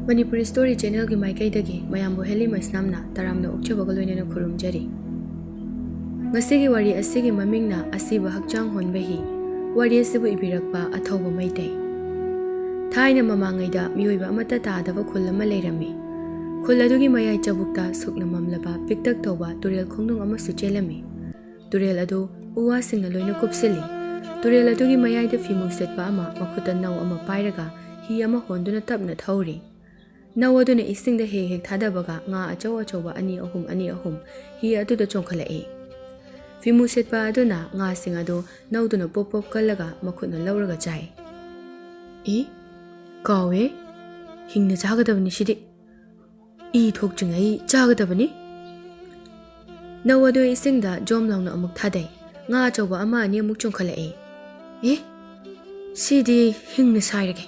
Manipuri Story Channel की माइकैदगी मयामबु heli मसनामना तरामना उक्चबगा लोइनेना खुरुमजरी ngasiगी wari asigi mamingna asiba hakchang honbehi wari asibu ibirakpa athauba maitei thaina mamangaida miyoiba amata tadaba khulama leirami khuladugi mayai chabukta sukna mamlaba piktak toba turel khongnung ama suchelami turel adu uwa singna loina kupsili turel adugi mayai da fimu setpa ama makhuta naw ama pairaga hi ama honduna tapna thauri naw aduna isingda hek thadabaga nga achaw achawba ani ahum hi adu da chongkhalai Fimu setpa aduna nga singa do nauduna pop kalaga makhutna lauraga chai e kawe hingna chagadabani sidi e thokchingai chagadabani nawado isingda jomlauna amuk thadai nga chawba ama ani amuk chongkhalai e sidi hingna sairage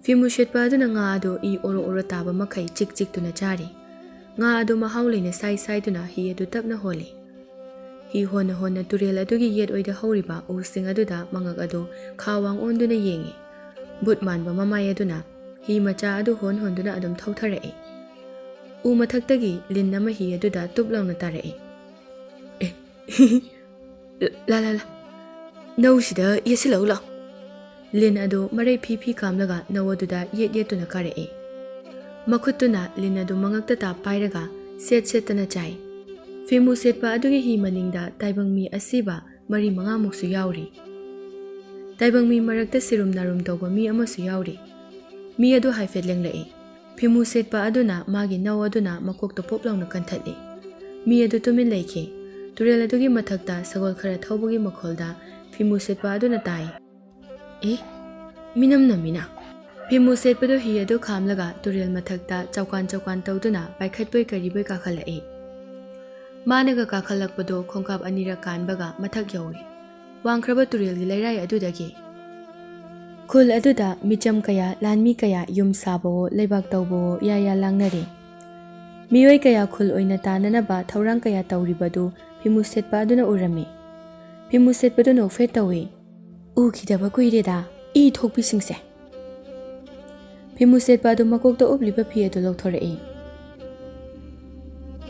Fimu setpa aduna nga do e oro taba makai chik tuna chari nga ado mahawleina sai tuna hi adu tapna holi hi hona turel adugi yet oida horiba using aduda mangak adu khawang onduna yengi butman ba mamai aduna hi macha adu honduna adum thautharae u mathaktagi linna ma hi aduda tuplawna tarae la no sida yesilau la lin adu marai phi kamlaga nawaduda yetuna karae makhutuna lin adu mangakta ta pairaga setana chai Fimu setpa adugi hi maningda taibangmi asiba mari manga muksu yauri taibangmi marakta sirum narum tawba mi amasu yauri mi adu haifet lenglai Fimu setpa aduna magi naw aduna makokta poplawna kanthatli mi adu tumin leike turel adugi mathakta sagol khara thawbugi makholda Fimu setpa aduna tai minam namina Fimu setpa do hi adu khamlaga turel mathakta chaukan tawduna baikhatpoi kariboi kakhalai Managa kakhalakpado khongkap anira kanbaga mathak yawi wangkraba turelgi lairai adudagi khul aduda micham kaya lanmi kaya yum sabo leibak tawbo ya langnare miyoi kaya khul oina tanana ba thaurang kaya tawribadu Fimu setpa aduna urami Fimu setpado no fe tawi u khidaba kuireda e thokpi singse Fimu setpa adu makokta obliba phi adu lokthorei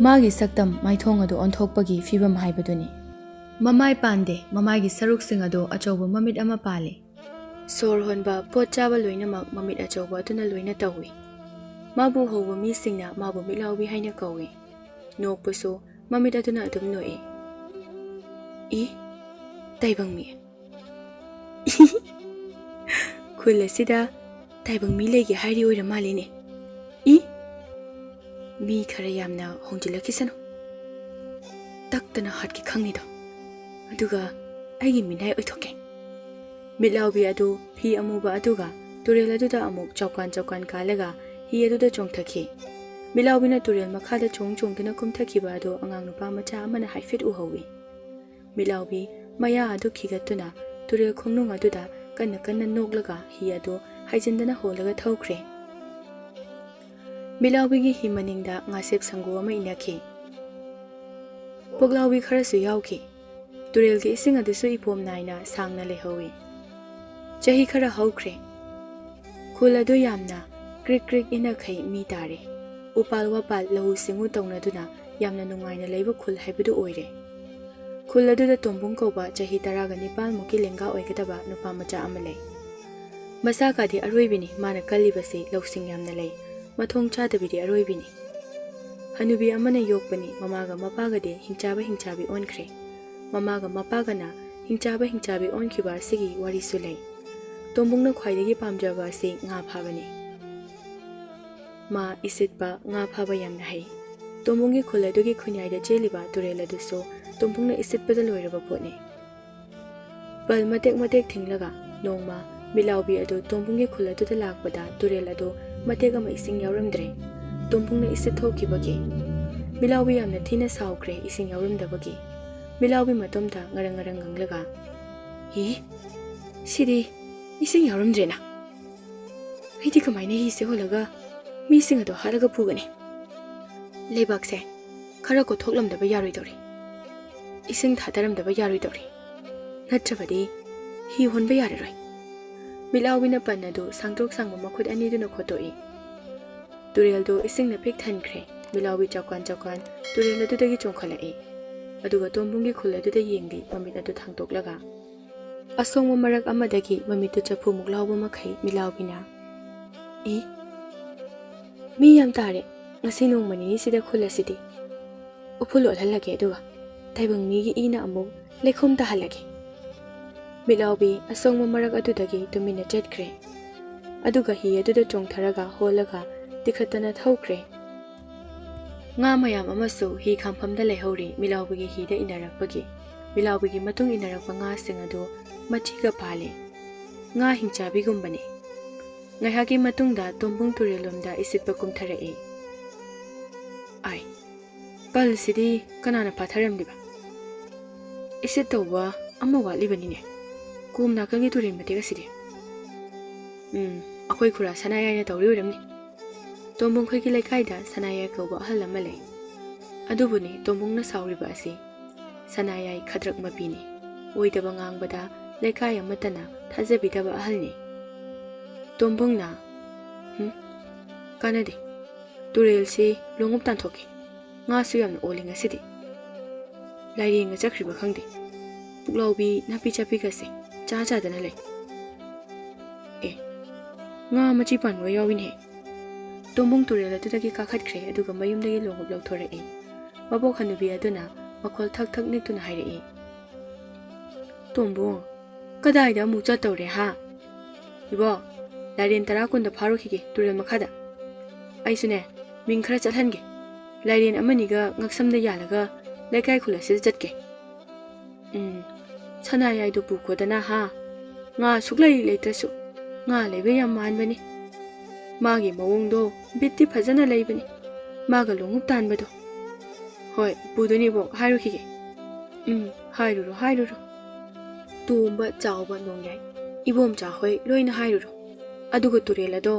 Magi saktam maithong adu onthokpagi fibam haibaduni mamai pande mamai gi saruk sing adu achawba mamit ama pale sor honba pot chaba loina mak mamit achawba aduna loina tawi mabu howa mi singna mabu milawbi haina kawi nokpuso mamit aduna adum noi taibang mi khulasida taibang mi legi hairi oira malene mi khara yamna hongjilakisano taktana hatki khangnido aduga aigi minai oithoke milawbi adu phi amuba aduga turel aduda amuk chaukan kalaga hi aduda chongthaki milawbina turel makhada chongtuna kumthakiba adu angang nupa macha amana haifet uhawi milawbi maya adu khigatuna turel khongnung aduda kanna noklaga hi adu haijindana holaga thaukhre Milawbigi hi maningda ngasep sangu ama inakhi Poglawbi kharasu yawki turelgi ising adusu ipom naina sangna lehawi chahi khara hawkhre khuladu yamna krik ina khai mi tare upal wapal lahu singu tawnaduna yamna nungaina leiba khul haibadu oire khuladu da tombung koba chahi taraga nipal muki lenga oigataba nupa macha amalai masaka di aroibini mana kalibase lawsing yamna lei Mathong chadabidi aroibini Hanubi amana yokpani mamaga mapagade hingchabi onkre mamaga mapagana hingchabi onkiba sigi wari sulai tombungna khwaidagi pamjaba se nga phabani ma isitba nga phaba yamna hai tombungi khuladugi khunyaida cheliba tureladu so tombungna isitpada loiraba potne bal matek thinglaga nongma milawbi adu tombungi khuladu da lakpada tureladu matega ma ising yawramdre tompungna isi thokibagi milawbi yamna thina saukre ising yawramdabagi milawbi matomda ngarang ganglaga sidi ising yawramdre na hidi kamaina hi se holaga mi sing ado haraga phugani leibakse khara ko thoklamdaba yaroi dori ising thadaramdaba yaroi dori natrabadi hi honba yareroi Milawbina panadu sangdok sangma makhut ani duna khotoi ꯇꯨꯔꯦꯜꯗꯣ ꯏꯁꯤꯡꯅ ꯄꯤꯛ ꯊꯟꯈ꯭ꯔꯦ ꯃꯤꯂꯥꯎꯕꯤ ꯆꯥꯎꯀꯥꯟ ꯇꯨꯔꯦꯜ ꯑꯗꯨꯗꯒꯤ ꯆꯣꯡꯈꯠꯂꯛꯏ ꯑꯗꯨꯒ ꯇꯣꯝꯕꯨꯡꯒꯤ ꯈꯨꯜ ꯑꯗꯨꯗ ꯌꯦꯡꯂꯤ ꯃꯃꯤꯠ ꯑꯗꯨ ꯊꯥꯡꯗꯣꯛꯂꯒ ꯑꯁꯣꯡꯕ ꯃꯔꯛ ꯑꯃꯗꯒꯤ ꯃꯃꯤꯠꯇꯨ ꯆꯐꯨꯃꯨꯛ ꯂꯥꯎꯕ ꯃꯈꯩ ꯃꯤꯂꯥꯎꯕꯤꯅ ꯃꯤ ꯌꯥꯝ ꯇꯥꯔꯦ ꯉꯁꯤ ꯅꯣꯡꯃ ꯅꯤꯅꯤꯁꯤꯗ ꯈꯨꯜ ꯑꯁꯤꯗꯤ ꯎꯐꯨꯜ ꯑꯣꯜꯍꯜꯂꯒꯦ ꯑꯗꯨꯒ ꯇꯥꯏꯕꯪ ꯃꯤꯒꯤ ꯏꯅ ꯑꯃꯨꯛ ꯂꯩꯈꯣꯝ ꯇꯥꯍꯜꯂꯒꯦ ꯃꯤꯂꯥꯎꯕꯤ ꯑꯁꯣꯡꯕ ꯃꯔꯛ ꯑꯗꯨꯗꯒꯤ ꯇꯨꯃꯤꯟꯅ ꯆꯠꯈ꯭ꯔꯦ ꯑꯗꯨꯒ ꯍꯤ ꯑꯗꯨꯗ ꯆꯣꯡꯊꯔꯒ ꯍꯣꯜꯂꯒ ꯇꯤꯈꯠꯇꯅ ꯊꯧꯈ꯭ꯔꯦ ꯉꯥ ꯃꯌꯥꯝ ꯑꯃꯁꯨ ꯍꯤ ꯈꯥꯝꯐꯝꯗ ꯂꯩꯍꯧꯔꯤ ꯃꯤꯂꯥꯎꯕꯤꯒꯤ ꯍꯤꯗ ꯏꯟꯅꯔꯛꯄꯒꯤ ꯃꯤꯂꯥꯎꯕꯤꯒꯤ ꯃꯇꯨꯡ ꯏꯟꯅꯔꯛꯄ ꯉꯥꯁꯤꯡ ꯑꯗꯨ ꯃꯆꯤꯒ ꯄꯥꯜꯂꯤ ꯉꯥ ꯍꯤꯡꯆꯥꯕꯤꯒꯨꯝꯕꯅꯤ ꯉꯥꯏꯍꯥꯛꯀꯤ ꯃꯇꯨꯡꯗ ꯇꯣꯝꯕꯨꯡ ꯇꯨꯔꯦꯜꯂꯣꯝꯗ ꯏꯁꯤꯠꯄ ꯀꯨꯝꯊꯔꯛꯏ ꯄꯜꯁꯤꯗꯤ ꯀꯅꯥꯅ ꯄꯥꯊꯔꯝꯂꯤꯕ ꯏꯁꯤꯠ ꯇꯧꯕ ꯑꯃ ꯋꯥꯠꯂꯤꯕꯅꯤꯅꯦ ꯀꯣꯝ ꯅꯥꯀꯟꯒꯤ ꯇꯨꯔꯦꯟ ꯃꯇꯦꯛ ꯑꯁꯤꯗꯤ ꯑꯩꯈꯣꯏ ꯈꯨꯔꯥ ꯁꯅꯥꯌꯥꯏꯅ ꯇꯧꯔꯤ ꯑꯣꯏꯔꯝꯅꯤ ꯇꯣꯝꯕꯨꯡꯈꯣꯏꯒꯤ ꯂꯩꯀꯥꯏꯗ ꯁꯅꯥꯌꯥꯏ ꯀꯧꯕ ꯑꯍꯜ ꯑꯃ ꯂꯩ ꯑꯗꯨꯕꯨꯅꯤ ꯇꯣꯝꯕꯨꯡꯅ ꯁꯥꯎꯔꯤꯕ ꯑꯁꯤ ꯁꯅꯥꯌꯥꯏ ꯈꯗ꯭ꯔꯛ ꯃꯄꯤꯅꯤ ꯑꯣꯏꯗꯕ ꯉꯥꯡꯕꯗ ꯂꯩꯀꯥꯏ ꯑꯃꯠꯇꯅ ꯊꯥꯖꯕꯤꯗꯕ ꯑꯍꯜꯅꯤ ꯇꯣꯝꯕꯨꯡꯅ ꯀꯥꯟꯅꯗꯦ ꯇꯨꯔꯦꯜꯁꯤ ꯂꯣꯡꯎꯞ ꯇꯥꯟꯊꯣꯛꯈꯤ ꯉꯥꯁꯨ ꯌꯥꯝꯅ ꯑꯣꯜꯂꯤ ꯉꯁꯤꯗꯤ ꯂꯥꯏꯔꯦꯟꯒ ꯆꯠꯈ꯭ꯔꯤꯕ ꯈꯪꯗꯦ ꯄꯨꯛꯂꯥꯎꯕꯤ ꯅꯥꯄꯤ ꯆꯥꯄꯤꯒꯁꯦ ꯆꯥꯗꯅ ꯂꯩ ꯉꯥ ꯃꯆꯤ ꯄꯥꯟꯕ ꯌꯥꯎꯏꯅꯦ ꯇꯣꯝꯕꯨꯡ ꯇꯨꯔꯦꯜ ꯑꯗꯨꯗꯒꯤ ꯀꯥꯈꯠꯈ꯭ꯔꯦ ꯑꯗꯨꯒ ꯃꯌꯨꯝꯗꯒꯤ ꯂꯣꯡꯎꯞ ꯂꯧꯊꯣꯔꯛꯏ ꯃꯕꯣꯛ ꯍꯅꯨꯕꯤ ꯑꯗꯨꯅ ꯃꯈꯣꯜ ꯊꯛ ꯊꯛ ꯅꯤꯛꯇꯨꯅ ꯍꯥꯏꯔꯛꯏ ꯇꯣꯝꯕꯨꯡ ꯀꯗꯥꯏꯗ ꯑꯃꯨꯛ ꯆꯠꯇꯧꯔꯦ ꯍꯥ ꯏꯕꯣ ꯂꯥꯏꯔꯦꯟ 10 ꯀꯨꯟꯗ ꯐꯥꯔꯨꯈꯤꯒꯦ ꯇꯨꯔꯦꯜ ꯃꯈꯥꯗ ꯑꯩꯁꯨꯅꯦ ꯃꯤꯡ ꯈꯔ ꯆꯠꯍꯟꯒꯦ ꯂꯥꯏꯔꯦꯟ ꯑꯃꯅꯤꯒ ꯉꯛꯁꯝꯗ ꯌꯥꯜꯂꯒ ꯂꯩꯀꯥꯏ ꯈꯨꯜ ꯑꯁꯤꯗ ꯆꯠꯀꯦ ꯁꯅꯥꯌꯥꯏꯗꯨ ꯄꯨꯈꯣꯗꯅ ꯍꯥ ꯉꯥ ꯁꯨꯛꯂꯩ ꯂꯩꯇ꯭ꯔꯁꯨ ꯉꯥ ꯂꯩꯕ ꯌꯥꯝ ꯃꯥꯟꯕꯅꯤ ꯃꯥꯒꯤ ꯃꯑꯣꯡꯗꯣ ꯕꯤꯠꯇꯤ ꯐꯖꯅ ꯂꯩꯕꯅꯤ ꯃꯥꯒ ꯂꯣꯡꯎꯞ ꯇꯥꯟꯕꯗꯣ ꯍꯣꯏ ꯄꯨꯗꯣꯏꯅꯤꯕꯣ ꯍꯥꯏꯔꯨꯈꯤꯒꯦ ꯍꯥꯏꯔꯨꯔꯣ ꯇꯣꯝꯕ ꯆꯥꯎꯕ ꯅꯣꯡꯌꯥꯏ ꯏꯕꯣꯝꯆꯥ ꯍꯣꯏ ꯂꯣꯏꯅ ꯍꯥꯏꯔꯨꯔꯣ ꯑꯗꯨꯒ ꯇꯨꯔꯦꯜ ꯑꯗꯣ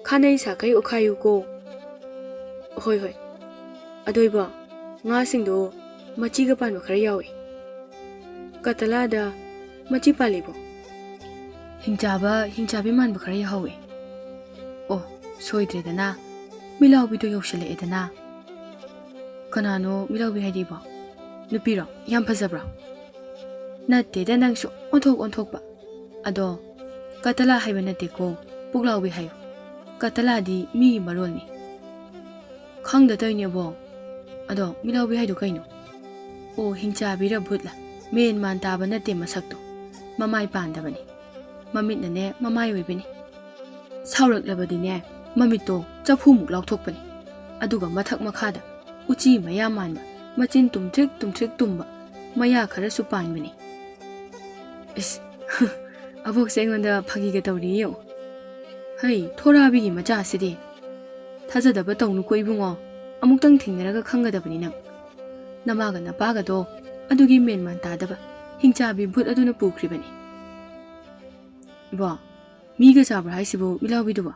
ꯈꯥꯅꯩ ꯁꯥꯈꯩ ꯑꯣꯈꯥꯏꯌꯨꯀꯣ ꯍꯣꯏ ꯑꯗꯣꯏꯕ ꯉꯥꯁꯤꯡꯗꯣ ꯃꯆꯤꯒ ꯄꯥꯟꯕ ꯈꯔ ꯌꯥꯎꯏ ꯀꯇꯂꯥꯗ ꯃꯆꯤ ꯄꯥꯜꯂꯤꯕꯣ ꯍꯤꯡꯆꯥꯕꯤ ꯃꯥꯟꯕ ꯈꯔ ꯌꯥꯎꯍꯧꯏ ꯁꯣꯏꯗ꯭ꯔꯦꯗꯅ ꯃꯤꯂꯥꯎꯕꯤꯗꯣ ꯌꯧꯁꯤꯜꯂꯛꯑꯦꯗꯅ ꯀꯅꯥꯅꯣ ꯃꯤꯂꯥꯎꯕꯤ ꯍꯥꯏꯗꯤꯕꯣ ꯅꯨꯄꯤꯔꯣ ꯌꯥꯝ ꯐꯖꯕ꯭ꯔꯣ ꯅꯠꯇꯦꯗ ꯅꯪꯁꯨ ꯑꯣꯟꯊꯣꯛꯄ ꯑꯗꯣ ꯀꯇꯂꯥ ꯍꯥꯏꯕ ꯅꯠꯇꯦꯀꯣ ꯄꯨꯛꯂꯥꯎꯕꯤ ꯍꯥꯏꯌꯨ ꯀꯇꯂꯥꯗꯤ ꯃꯤꯒꯤ ꯃꯔꯣꯜꯅꯤ ꯈꯪꯗꯇꯧꯏꯅꯦꯕꯣ ꯑꯗꯣ ꯃꯤꯂꯥꯎꯕꯤ ꯍꯥꯏꯗꯨ ꯀꯩꯅꯣ ꯍꯤꯡꯆꯥꯕꯤꯔ ꯚꯨꯠꯂ ꯃꯦꯟ ꯃꯥꯟ ꯇꯥꯕ ꯅꯠꯇꯦ ꯃꯁꯛꯇꯣ ꯃꯃꯥꯏ ꯄꯥꯟꯗꯕꯅꯤ ꯃꯃꯤꯠꯅꯅꯦ ꯃꯃꯥꯏ ꯑꯣꯏꯕꯅꯤ ꯁꯥꯎꯔꯛꯂꯕꯗꯤꯅꯦ ꯃꯃꯤꯠꯇꯣ ꯆꯐꯨꯃꯨꯛ ꯂꯥꯎꯊꯣꯛꯄꯅꯤ ꯑꯗꯨꯒ ꯃꯊꯛ ꯃꯈꯥꯗ ꯎꯆꯤ ꯃꯌꯥꯝ ꯃꯥꯟꯕ ꯃꯆꯤꯟ ꯇꯨꯝꯊ꯭ꯔꯤꯛ ꯇꯨꯝꯕ ꯃꯌꯥ ꯈꯔꯁꯨ ꯄꯥꯟꯕꯅꯤ ꯑꯕꯣꯛꯁꯦ ꯑꯩꯉꯣꯟꯗ ꯐꯥꯒꯤꯒ ꯇꯧꯔꯤ ꯌꯦꯡꯉꯨ ꯍꯩ ꯊꯣꯔꯥꯕꯤꯒꯤ ꯃꯆꯥꯁꯤꯗꯤ ꯊꯥꯖꯗꯕ ꯇꯧꯅꯨꯀꯣ ꯏꯕꯨꯡꯉꯣ ꯑꯃꯨꯛꯇꯪ ꯊꯦꯡꯅꯔꯒ ꯈꯪꯒꯗꯕꯅꯤ ꯅꯪ ꯅꯃꯥꯒ ꯅꯄꯥꯒꯗꯣ ꯑꯗꯨꯒꯤ ꯃꯦꯟꯃꯥꯟ ꯇꯥꯗꯕ ꯍꯤꯡꯆꯥꯕꯤ ꯚꯨꯠ ꯑꯗꯨꯅ ꯄꯨꯈ꯭ꯔꯤꯕꯅꯤ ꯏꯕꯣ ꯃꯤꯒ ꯆꯥꯕ꯭ꯔꯥ ꯍꯥꯏꯁꯤꯕꯨ ꯃꯤꯂꯥꯎꯕꯤꯗꯨꯕꯣ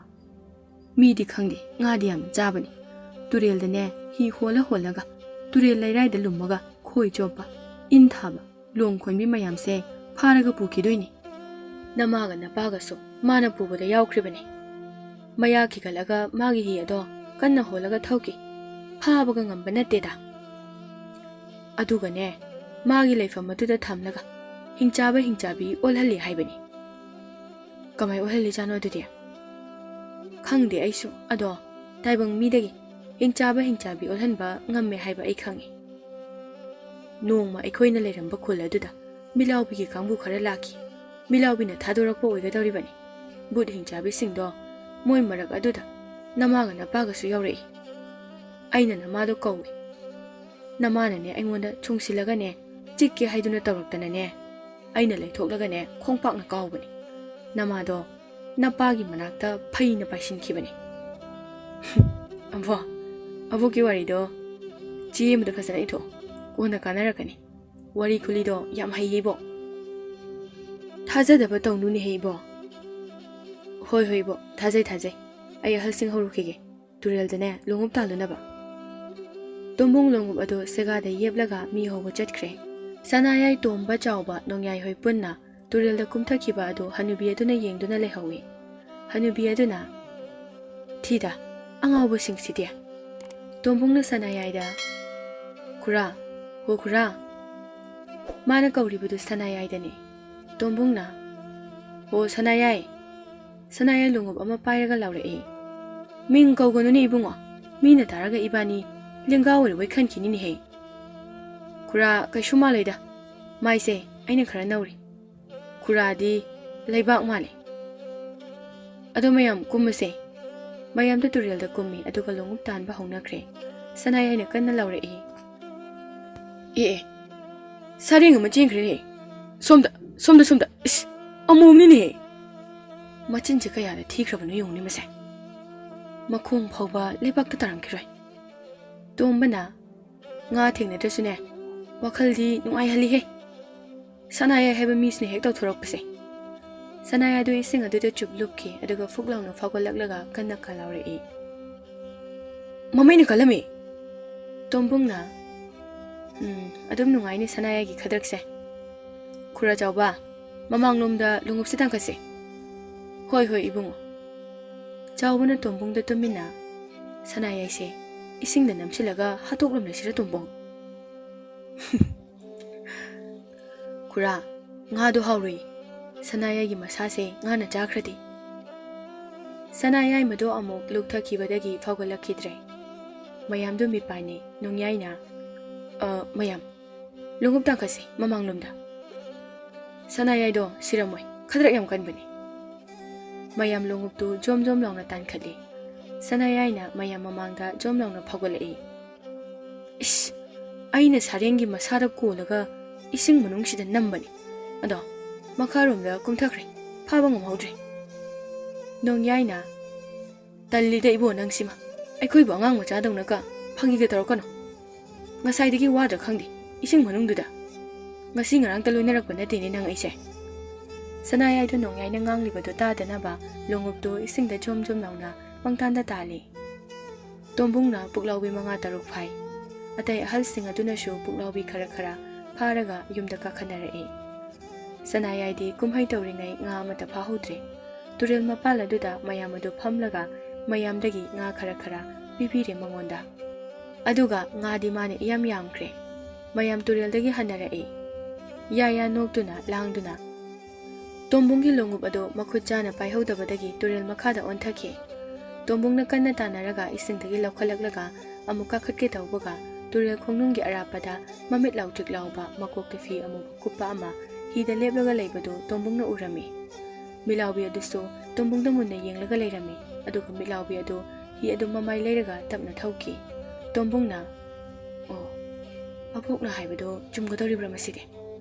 ꯃꯤꯗꯤ ꯈꯪꯗꯦ ꯉꯥꯗꯤ ꯌꯥꯝꯅ ꯆꯥꯕꯅꯤ ꯇꯨꯔꯦꯜꯗꯅꯦ ꯍꯤ ꯍꯣꯜꯂꯒ ꯇꯨꯔꯦꯜ ꯂꯩꯔꯥꯏꯗ ꯂꯨꯝꯃꯒ ꯈꯣꯏ ꯆꯣꯞꯄ ꯏꯟ ꯊꯥꯕ ꯂꯣꯡ ꯈꯣꯟꯕꯤ ꯃꯌꯥꯝꯁꯦ ꯐꯥꯔꯒ ꯄꯨꯈꯤꯗꯣꯏꯅꯤ ꯅꯃꯥꯒ ꯅꯄꯥꯒꯁꯨ ꯃꯥꯅ ꯄꯨꯕꯗ ꯌꯥꯎꯈ꯭ꯔꯤꯕꯅꯤ ꯃꯌꯥ ꯈꯤꯒꯠꯂꯒ ꯃꯥꯒꯤ ꯍꯤ ꯑꯗꯣ ꯀꯟꯅ ꯍꯣꯜꯂꯒ ꯊꯧꯈꯤ ꯐꯥꯕꯒ ꯉꯝꯕ ꯅꯠꯇꯦꯗ ꯑꯗꯨꯒꯅꯦ ꯃꯥꯒꯤ ꯂꯩꯐꯝ ꯑꯗꯨꯗ ꯊꯝꯂꯒ ꯍꯤꯡꯆꯥꯕꯤ ꯑꯣꯜꯍꯜꯂꯤ ꯍꯥꯏꯕꯅꯤ ꯀꯃꯥꯏ ꯑꯣꯜꯍꯜꯂꯤꯖꯥꯠꯅꯣ ꯑꯗꯨꯗꯤ ꯈꯪꯗꯦ ꯑꯩꯁꯨ ꯑꯗꯣ ꯇꯥꯏꯕꯪ ꯃꯤꯗꯒꯤ ꯍꯤꯡꯆꯥꯕꯤ ꯑꯣꯜꯍꯟꯕ ꯉꯝꯃꯦ ꯍꯥꯏꯕ ꯑꯩ ꯈꯪꯉꯤ ꯅꯣꯡꯃ ꯑꯩꯈꯣꯏꯅ ꯂꯩꯔꯝꯕ ꯈꯨꯜ ꯑꯗꯨꯗ ꯃꯤꯂꯥꯎꯕꯤꯒꯤ ꯀꯥꯡꯕꯨ ꯈꯔ ꯂꯥꯛꯈꯤ ꯃꯤꯂꯥꯎꯕꯤꯅ ꯊꯥꯗꯣꯔꯛꯄ ꯑꯣꯏꯒꯗꯧꯔꯤꯕꯅꯤ ꯕꯨꯠ ꯍꯤꯡꯆꯥꯕꯤꯁꯤꯡꯗꯣ ꯃꯣꯏ ꯃꯔꯛ ꯑꯗꯨꯗ ꯅꯃꯥꯒ ꯅꯄꯥꯒꯁꯨ ꯌꯥꯎꯔꯛꯏ ꯑꯩꯅ ꯅꯃꯥꯗꯣ ꯀꯧꯏ ꯅꯃꯥꯅꯅꯦ ꯑꯩꯉꯣꯟꯗ ꯆꯨꯡꯁꯤꯜꯂꯒꯅꯦ ꯆꯤꯛꯀꯦ ꯍꯥꯏꯗꯨꯅ ꯇꯧꯔꯛꯇꯅꯅꯦ ꯑꯩꯅ ꯂꯩꯊꯣꯛꯂꯒꯅꯦ ꯈꯣꯡꯄꯥꯛꯅ ꯀꯥꯎꯕꯅꯤ ꯅꯃꯥꯗꯣ ꯅꯄꯥꯒꯤ ꯃꯅꯥꯛꯇ ꯐꯩꯅ ꯄꯥꯏꯁꯤꯟꯈꯤꯕꯅꯤ ꯑꯕꯣꯛꯀꯤ ꯋꯥꯔꯤꯗꯣ ꯆꯦ ꯑꯃꯗ ꯐꯖꯅ ꯏꯊꯣꯛ ꯀꯣꯟꯅ ꯀꯥꯟꯅꯔꯛꯀꯅꯤ ꯋꯥꯔꯤ ꯈꯨꯂꯤꯗꯣ ꯌꯥꯝ ꯍꯩꯌꯦꯕꯣ ꯊꯥꯖꯗꯕ ꯇꯧꯅꯨꯅꯦꯍꯦ ꯏꯕꯣ ꯍꯣꯏ ꯏꯕꯣ ꯊꯥꯖꯩ ꯑꯩ ꯑꯍꯜꯁꯤꯡ ꯍꯧꯔꯨꯈꯤꯒꯦ ꯇꯨꯔꯦꯜꯗꯅꯦ ꯂꯣꯡꯎꯞ ꯇꯥꯜꯂꯨꯅꯕ ꯇꯣꯝꯕꯨꯡ ꯂꯣꯡꯎꯞ ꯑꯗꯨ ꯁꯦꯒꯥꯗ ꯌꯦꯞꯂꯒ ꯃꯤ ꯍꯧꯕ ꯆꯠꯈ꯭ꯔꯦ ꯁꯅꯥꯌꯥꯏ ꯇꯣꯝꯕ ꯆꯥꯎꯕ ꯅꯣꯡꯌꯥꯏ ꯍꯣꯏ ꯄꯨꯟꯅ ꯇꯨꯔꯦꯜꯗ ꯀꯨꯝꯊꯈꯤꯕ ꯑꯗꯨ ꯍꯅꯨꯕꯤ ꯑꯗꯨꯅ ꯌꯦꯡꯗꯨꯅ ꯂꯩꯍꯧꯏ ꯍꯅꯨꯕꯤ ꯑꯗꯨꯅ ꯊꯤꯗ ꯑꯉꯥꯎꯕꯁꯤꯡꯁꯤꯗꯤ ꯇꯣꯝꯕꯨꯡꯅ ꯁꯅꯥꯌꯥꯏꯗ ꯈꯨꯔꯥ ꯍꯣ ꯈꯨꯔꯥ ꯃꯥꯅ ꯀꯧꯔꯤꯕꯗꯨ ꯁꯅꯥꯌꯥꯏꯗꯅꯤ ꯇꯣꯝꯕꯨꯡꯅ ꯍꯣ ꯁꯅꯥꯌꯥꯏ ꯁꯅꯥꯌꯥꯏ ꯂꯣꯡꯎꯞ ꯑꯃ ꯄꯥꯏꯔꯒ ꯂꯥꯎꯔꯛꯏ ꯃꯤꯡ ꯀꯧꯒꯅꯨꯅꯦ ꯏꯕꯨꯡꯉꯣ ꯃꯤꯅ ꯇꯥꯔꯒ ꯏꯕꯥꯅꯤ ꯂꯦꯡꯒꯥ ꯑꯣꯏꯔꯕꯣꯏ ꯈꯟꯈꯤꯅꯤꯅꯦꯍꯦ ꯈꯨꯔꯥ ꯀꯩꯁꯨ ꯃꯥꯜꯂꯣꯏꯗ ꯃꯥꯏꯁꯦ ꯑꯩꯅ ꯈꯔ ꯅꯧꯔꯤ ꯈꯨꯔꯥꯗꯤ ꯂꯩꯕꯥꯛ ꯃꯥꯜꯂꯦ ꯑꯗꯣ ꯃꯌꯥꯝ ꯀꯨꯝꯃꯁꯦ ꯃꯌꯥꯝꯗꯨ ꯇꯨꯔꯦꯜꯗ ꯀꯨꯝꯃꯤ ꯑꯗꯨꯒ ꯂꯣꯡꯎꯞ ꯇꯥꯟꯕ ꯍꯧꯅꯈ꯭ꯔꯦ ꯁꯅꯥꯌꯥꯏꯅ ꯀꯟꯅ ꯂꯥꯎꯔꯛꯏ ꯑꯦ ꯁꯔꯦꯡ ꯑꯃ ꯆꯦꯟꯈ꯭ꯔꯦꯅꯦ ꯁꯣꯝꯗ ꯏꯁ ꯑꯃꯣꯝꯅꯤꯅꯦꯍꯦ ꯃꯆꯤꯟꯁꯦ ꯀꯌꯥꯗ ꯊꯤꯈ꯭ꯔꯕꯅꯣ ꯌꯦꯡꯉꯨꯅꯦ ꯃꯁꯦ ꯃꯈꯣꯡ ꯐꯥꯎꯕ ꯂꯩꯕꯥꯛꯇ ꯇꯥꯔꯝꯈꯤꯔꯣꯏ ꯇꯣꯝꯕꯅ ꯉꯥ ꯊꯦꯡꯅꯗ꯭ꯔꯁꯨꯅꯦ ꯋꯥꯈꯜꯗꯤ ꯅꯨꯡꯉꯥꯏꯍꯜꯂꯤꯍꯦ ꯁꯅꯥꯌꯥꯏ ꯍꯥꯏꯕ ꯃꯤꯁꯤꯅ ꯍꯦꯛ ꯇꯧꯊꯣꯔꯛꯄꯁꯦ ꯁꯅꯥꯌꯥꯏꯗꯨ ꯏꯁꯤꯡ ꯑꯗꯨꯗ ꯆꯨꯞ ꯂꯨꯞꯈꯤ ꯑꯗꯨꯒ ꯐꯨꯛ ꯂꯥꯎꯅ ꯐꯥꯎꯒꯠꯂꯛꯂꯒ ꯀꯟꯅ ꯀꯜꯂꯥꯎꯔꯛꯏ ꯃꯃꯩꯅ ꯀꯜꯂꯝꯃꯤ ꯇꯣꯝꯕꯨꯡꯅ ꯑꯗꯨꯝ ꯅꯨꯡꯉꯥꯏꯅꯤ ꯁꯅꯥꯌꯥꯏꯒꯤ ꯈꯗ꯭ꯔꯛꯁꯦ ꯈꯨꯔꯥ ꯆꯥꯎꯕ ꯃꯃꯥꯡꯂꯣꯝꯗ ꯂꯣꯡꯎꯞꯁꯦ ꯇꯥꯡꯈꯠꯁꯦ ꯍꯣꯏ ꯏꯕꯨꯡꯉꯣ ꯆꯥꯎꯕꯅ ꯇꯣꯝꯕꯨꯡꯗ ꯇꯨꯃꯤꯟꯅ ꯁꯅꯥꯌꯥꯏꯁꯦ 이싱 나 남실라가 하독럼 레시라 동봉 구라 nga도 하우리 사나야기 마사세 nga나 자크라디 사나야이 마도 아목 룩타키바다기 파골라키드레 mayam도 미빠니 농야이나 mayam 롱읍당카세 마망놈다 사나야이도 시라모이 카드락 얌간바니 mayam 롱읍도 좀좀 랑나 딴칼리 사나야이나 mayam 마망다 좀 랑나 파골라이 이씨 아이네 사랭기 마사라 꼬라가 이싱 문웅시다 남바니 아도 마카롬다 꿈타크레 파방음 하우드레 농야이나 달리다 이보 낭시마 ꯑꯩꯈꯣꯏꯕꯨ ꯑꯉꯥꯡ ꯃꯆꯥꯗꯧꯅꯒ ꯐꯪꯒꯤꯒ ꯇꯧꯔꯛꯀꯅꯣ ꯉꯁꯥꯏꯗꯒꯤ ꯋꯥꯗ꯭ꯔ ꯈꯪꯗꯦ ꯏꯁꯤꯡ ꯃꯅꯨꯡꯗꯨꯗ ꯉꯁꯤ ꯉꯔꯥꯡꯇ ꯂꯣꯏꯅꯔꯛꯄ ꯅꯠꯇꯦꯅꯦ ꯅꯪ ꯑꯩꯁꯦ ꯁꯅꯥꯌꯥꯏꯗꯨ ꯅꯣꯡꯌꯥꯏꯅ ꯉꯥꯡꯂꯤꯕꯗꯨ ꯇꯥꯗꯅꯕ ꯂꯣꯡꯎꯞꯇꯨ ꯏꯁꯤꯡꯗ ꯖꯣꯝ ꯖꯣꯝ ꯂꯥꯎꯅ ꯄꯪꯇꯥꯟꯗ ꯇꯥꯜꯂꯤ ꯇꯣꯝꯕꯨꯡꯅ ꯄꯨꯛꯂꯥꯎꯕꯤ 5-6 ꯐꯥꯏ ꯑꯇꯩ ꯑꯍꯜꯁꯤꯡ ꯑꯗꯨꯅꯁꯨ ꯄꯨꯛꯂꯥꯎꯕꯤ ꯈꯔ ꯐꯥꯔꯒ ꯌꯨꯝꯗ ꯀꯥꯈꯠꯅꯔꯛꯏ ꯁꯅꯥꯌꯥꯏꯗꯤ ꯀꯨꯝꯍꯩ ꯇꯧꯔꯤꯉꯩ ꯉꯥ ꯑꯃꯠꯇ ꯐꯥꯍꯧꯗ꯭ꯔꯦ ꯇꯨꯔꯦꯜ ꯃꯄꯥꯜ ꯑꯗꯨꯗ ꯃꯌꯥꯝ ꯑꯗꯨ ꯐꯝꯂꯒ mayamdagi nga khara pipire mangonda aduga ngadi mane iyam yamkhre mayam tureldagi hanarai ya noktuna langduna tombungi longup ado makhut jana paihodabadagi turel makhada onthake tombungna kanna tanaraga isingdagi laukhalaglaga amuka khatke tawbaga turel khongnunggi arapada mamit lautrik lauba makokte fi amu kuppa ama hida leblaga leibadu tombungna urami milawbi adusu tombungda munna yenglaga leirami aduga milawbi adu hi adu mamai leiraga tapna thauki tombungna apokna haibado chumgadoribra maside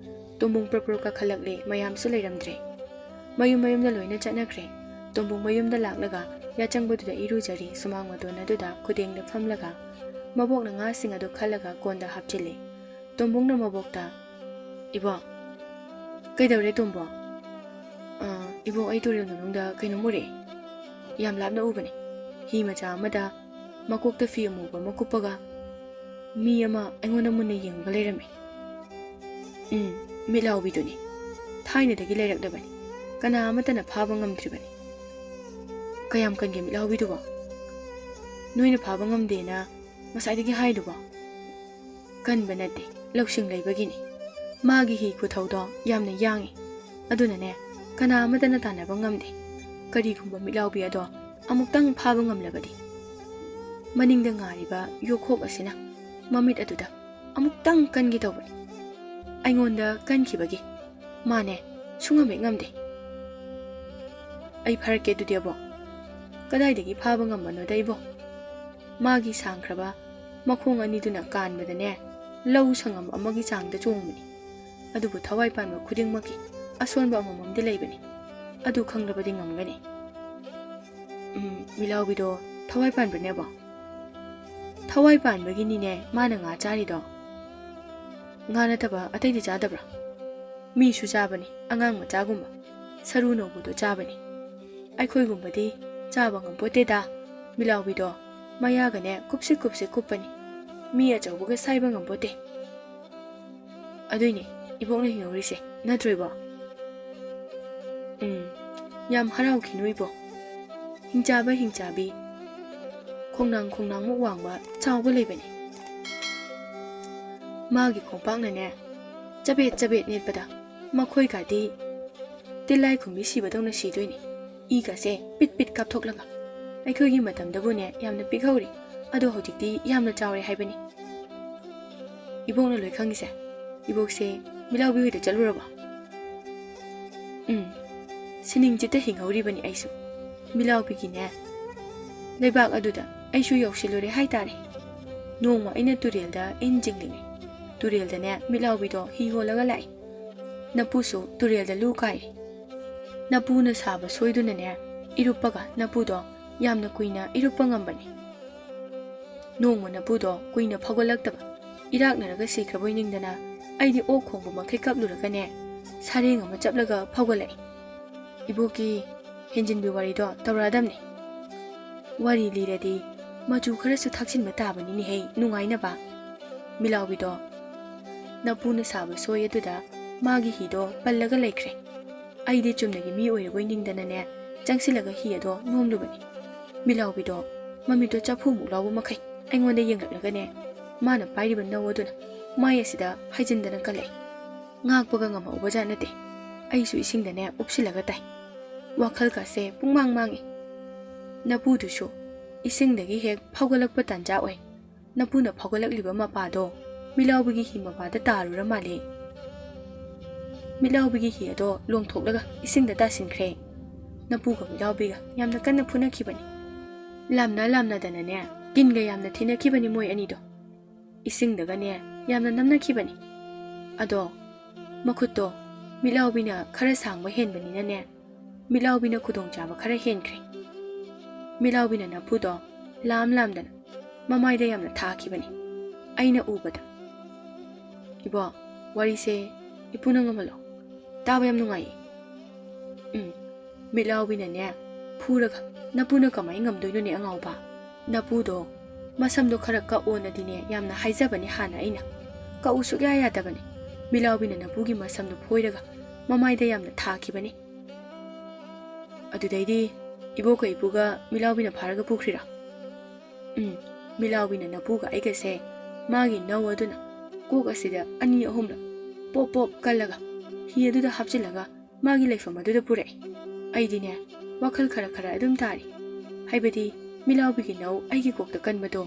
tombung propro ka khalakle mayam su leiramdre mayum da loina chanakre tombung mayum da laklaga ya changbadu da irujari sumang madona duda kudeng da famlaga mabokna nga sing adu khalaga konda hapchile tombungna mabokta ibo kaidawre tombo ibo ai turel manungda kaino mure yam labna ubani hi macha amada makokta fi amuba makupaga mi ama aingona munna yengba leirami milawbi duni thaina dagi leirakdabani kana amatana phaba ngamdribani kayam kange milawbi duba noina phaba ngamdena masai dagi haiduba kanba nate lausing leibagini magi hi kuthaudo yamna yangi aduna ne kana amatana tanaba ngamde karigumba milawbi ado amuktang phaba ngamlabadi maningda ngariba yokhok asina mamit aduda amuktang kangi tawbani aingonda kankhibagi mane sungame ngamde ai pharke dudiabo kadaidagi phaba ngamano daibo magi sangkraba makhong ani duna kanbadane lau sangam amagi changda chongmani adubu thawai panba khudingmaki asonba amamamde leibani adu khanglabadi ngamgani milawbido thawai panbane ba thawai panbagi ni ne mana nga chari do nga na taba atai di chadabra mi su chabani angang macha gumba saru no budo chabani ai khoi gumba di chaba ngam pote da milawbido maya ga ne kupsi kuppani mi a chawbuga saiba ngam pote aduini ibokna hinorise natroiba yam harau khinui bo hingchabi ꯈꯣꯡꯅꯥꯡ ꯋꯥꯡꯕ ꯆꯥꯎꯕ ꯂꯩꯕꯅꯤ ꯃꯥꯒꯤ ꯈꯣꯡꯄꯥꯛꯅꯅꯦ ꯆꯕꯦꯠ ꯅꯦꯠꯄꯗ ꯃꯈꯣꯏꯒꯗꯤ ꯇꯤꯜꯂꯥꯏ ꯈꯨꯝꯕꯤ ꯁꯤꯕꯗꯧꯅ ꯁꯤꯗꯣꯏꯅꯤ ꯏꯒꯁꯦ ꯄꯤꯠ ꯀꯥꯞꯊꯣꯛꯂꯒ ꯑꯩꯈꯣꯏꯒꯤ ꯃꯇꯝꯗꯕꯨꯅꯦ ꯌꯥꯝꯅ ꯄꯤꯛꯍꯧꯔꯤ ꯑꯗꯣ ꯍꯧꯖꯤꯛꯇꯤ ꯌꯥꯝꯅ ꯆꯥꯎꯔꯦ ꯍꯥꯏꯕꯅꯤ ꯏꯕꯣꯛꯅ ꯂꯣꯏ ꯈꯪꯉꯤꯁꯦ ꯏꯕꯣꯛꯁꯦ ꯃꯤꯂꯥꯎꯕꯤ ꯍꯣꯏꯗ ꯆꯠꯂꯨꯔꯕ ꯁꯤꯅꯤꯡꯆꯤꯠꯇ ꯍꯤꯡꯍꯧꯔꯤꯕꯅꯤ ꯑꯩꯁꯨ ꯃꯤꯂꯥꯎꯕꯤꯒꯤꯅꯦ ꯂꯩꯕꯥꯛ ꯑꯗꯨꯗ ꯑꯩꯁꯨ ꯌꯧꯁꯤꯜꯂꯨꯔꯦ ꯍꯥꯏꯇꯥꯔꯦ ꯅꯣꯡꯃ ꯑꯩꯅ ꯇꯨꯔꯦꯜꯗ ꯏꯟ ꯆꯤꯡꯂꯤꯉꯩ ꯇꯨꯔꯦꯜꯗꯅꯦ ꯃꯤꯂꯥꯎꯕꯤꯗꯣ ꯍꯤ ꯍꯣꯜꯂꯒ ꯂꯥꯛꯏ ꯅꯄꯨꯁꯨ ꯇꯨꯔꯦꯜꯗ ꯂꯨ ꯀꯥꯏꯔꯤ ꯅꯄꯨꯅ ꯁꯥꯕ ꯁꯣꯏꯗꯨꯅꯅꯦ ꯏꯔꯨꯞꯄꯒ ꯅꯄꯨꯗꯣ ꯌꯥꯝꯅ ꯀꯨꯏꯅ ꯏꯔꯨꯞꯄ ꯉꯝꯕꯅꯤ ꯅꯣꯡꯃ ꯅꯄꯨꯗꯣ ꯀꯨꯏꯅ ꯐꯥꯎꯒꯠꯂꯛꯇꯕ ꯏꯔꯥꯛꯅꯔꯒ ꯁꯤꯈ꯭ꯔꯕꯣꯏ ꯅꯤꯡꯗꯅ ꯑꯩꯗꯤ ꯑꯣꯛ ꯈꯣꯡꯕ ꯃꯈꯩ ꯀꯞꯂꯨꯔꯒꯅꯦ ꯁꯥꯔꯦꯡ ꯑꯃ ꯆꯞꯂꯒ ꯐꯥꯎꯒꯠꯂꯛꯏ ꯏꯕꯣꯛꯀꯤ ꯍꯦꯟꯖꯤꯟꯕꯤ ꯋꯥꯔꯤꯗꯣ ꯇꯧꯔꯛꯑꯗꯝꯅꯤ ꯋꯥꯔꯤ ꯂꯤꯔꯗꯤ ꯃꯆꯨ ꯈꯔꯁꯨ ꯊꯥꯛꯆꯤꯟꯕ ꯇꯥꯕꯅꯤꯅꯦꯍꯦ ꯅꯨꯡꯉꯥꯏꯅꯕ ꯃꯤꯂꯥꯎꯕꯤꯗꯣ ꯅꯄꯨꯅ ꯁꯥꯕ ꯁꯣꯏ ꯑꯗꯨꯗ ꯃꯥꯒꯤ ꯍꯤꯗꯣ ꯄꯜꯂꯒ ꯂꯩꯈ꯭ꯔꯦ ꯑꯩꯗꯤ ꯆꯨꯝꯅꯒꯤ ꯃꯤ ꯑꯣꯏꯔꯕꯣꯏ ꯅꯤꯡꯗꯅꯅꯦ ꯆꯪꯁꯤꯜꯂꯒ ꯍꯤ ꯑꯗꯣ ꯅꯣꯝꯂꯨꯕꯅꯤ ꯃꯤꯂꯥꯎꯕꯤꯗꯣ ꯃꯃꯤꯠꯇꯣ ꯆꯐꯨꯃꯨꯛ ꯂꯥꯎꯕ ꯃꯈꯩ ꯑꯩꯉꯣꯟꯗ ꯌꯦꯡꯂꯛꯂꯒꯅꯦ ꯃꯥꯅ ꯄꯥꯏꯔꯤꯕ ꯅꯧ ꯑꯗꯨꯅ ꯃꯥꯏ ꯑꯁꯤꯗ ꯍꯩꯖꯤꯟꯗꯅ ꯀꯜꯂꯛꯏ ꯉꯥꯛꯄꯒ ꯉꯝꯍꯧꯕꯖꯥꯠ ꯅꯠꯇꯦ ꯑꯩꯁꯨ ꯏꯁꯤꯡꯗꯅꯦ ꯎꯞꯁꯤꯜꯂꯒ ꯇꯥꯏ ꯋꯥꯈꯜꯒꯁꯦ ꯄꯨꯡꯃꯥꯡ ꯃꯥꯡꯉꯤ ꯅꯄꯨꯗꯨꯁꯨ ꯏꯁꯤꯡꯗꯒꯤ ꯍꯦꯛ ꯐꯥꯎꯒꯠꯂꯛꯄ ꯇꯥꯟꯖꯥ ꯑꯣꯏ ꯅꯄꯨꯅ ꯐꯥꯎꯒꯠꯂꯛꯂꯤꯕ ꯃꯄꯥꯗꯣ ꯃꯤꯂꯥꯎꯕꯤꯒꯤ ꯍꯤ ꯃꯄꯥꯗ ꯇꯥꯔꯨꯔ ꯃꯥꯜꯂꯦ ꯃꯤꯂꯥꯎꯕꯤꯒꯤ ꯍꯤ ꯑꯗꯣ ꯂꯣꯡꯊꯣꯛꯂꯒ ꯏꯁꯤꯡꯗ ꯇꯥꯁꯤꯟꯈ꯭ꯔꯦ ꯅꯄꯨꯒ ꯃꯤꯂꯥꯎꯕꯤꯒ ꯌꯥꯝꯅ ꯀꯟꯅ ꯐꯨꯅꯈꯤꯕꯅꯤ ꯂꯥꯝꯅꯗꯅꯅꯦ ꯀꯤꯟꯒ ꯌꯥꯝꯅ ꯊꯤꯅꯈꯤꯕꯅꯤ ꯃꯣꯏ ꯑꯅꯤꯗꯣ ꯏꯁꯤꯡꯗꯒꯅꯦ ꯌꯥꯝꯅ ꯅꯝꯅꯈꯤꯕꯅꯤ ꯑꯗꯣ ꯃꯈꯨꯠꯇꯣ ꯃꯤꯂꯥꯎꯕꯤꯅ ꯈꯔ ꯁꯥꯡꯕ ꯍꯦꯟꯕꯅꯤꯅꯅꯦ ꯃꯤꯂꯥꯎꯕꯤꯅ ꯈꯨꯗꯣꯡꯆꯥꯕ ꯈꯔ ꯍꯦꯟꯈ꯭ꯔꯦ ꯃꯤꯂꯥꯎꯕꯤꯅ ꯅꯄꯨꯗꯣ ꯂꯥꯝꯗꯅ ꯃꯃꯥꯏꯗ ꯌꯥꯝꯅ ꯊꯥꯈꯤꯕꯅꯤ ꯑꯩꯅ ꯎꯕꯗ ꯏꯕꯣ ꯋꯥꯔꯤꯁꯦ ꯏꯄꯨꯅ ꯉꯝꯍꯜꯂꯣ ꯇꯥꯕ ꯌꯥꯝ ꯅꯨꯡꯉꯥꯏꯌꯦ ꯃꯤꯂꯥꯎꯕꯤꯅꯅꯦ ꯐꯨꯔꯒ ꯅꯄꯨꯅ ꯀꯃꯥꯏ ꯉꯝꯗꯣꯏꯅꯣꯅꯦ ꯑꯉꯥꯎꯕ ꯅꯄꯨꯗꯣ ꯃꯁꯝꯗꯣ ꯈꯔ ꯀꯛꯑꯣꯅꯗꯤꯅꯦ ꯌꯥꯝꯅ ꯍꯥꯏꯖꯕꯅꯤ ꯍꯥꯟꯅ ꯑꯩꯅ ꯀꯛꯎ ꯁꯨꯛꯌꯥ ꯌꯥꯗꯕꯅꯤ ꯃꯤꯂꯥꯎꯕꯤꯅ ꯅꯄꯨꯒꯤ ꯃꯁꯝꯗꯣ ꯐꯣꯏꯔꯒ ꯃꯃꯥꯏꯗ ꯌꯥꯝꯅ ꯊꯥꯈꯤꯕꯅꯤ ꯑꯗꯨꯗꯩꯗꯤ ꯏꯕꯣꯛꯀ ꯏꯄꯨꯒ ꯃꯤꯂꯥꯎꯕꯤꯅ ꯐꯥꯔꯒ ꯄꯨꯈ꯭ꯔꯤꯔꯥ ꯃꯤꯂꯥꯎꯕꯤꯅ ꯅꯄꯨꯒ ꯑꯩꯒꯁꯦ ꯃꯥꯒꯤ ꯅꯧ ꯑꯗꯨꯅ ꯀꯣꯛ ꯑꯁꯤꯗ ꯑꯅꯤ ꯑꯍꯨꯝꯂꯛ ꯄꯣꯞ ꯀꯜꯂꯒ ꯍꯤ ꯑꯗꯨꯗ ꯍꯥꯞꯆꯤꯜꯂꯒ ꯃꯥꯒꯤ ꯂꯩꯐꯝ ꯑꯗꯨꯗ ꯄꯨꯔꯛꯏ ꯑꯩꯗꯤꯅꯦ ꯋꯥꯈꯜ ꯈꯔ ꯑꯗꯨꯝ ꯇꯥꯔꯤ ꯍꯥꯏꯕꯗꯤ ꯃꯤꯂꯥꯎꯕꯤꯒꯤ ꯅꯧ ꯑꯩꯒꯤ ꯀꯣꯛꯇ ꯀꯟꯕꯗꯣ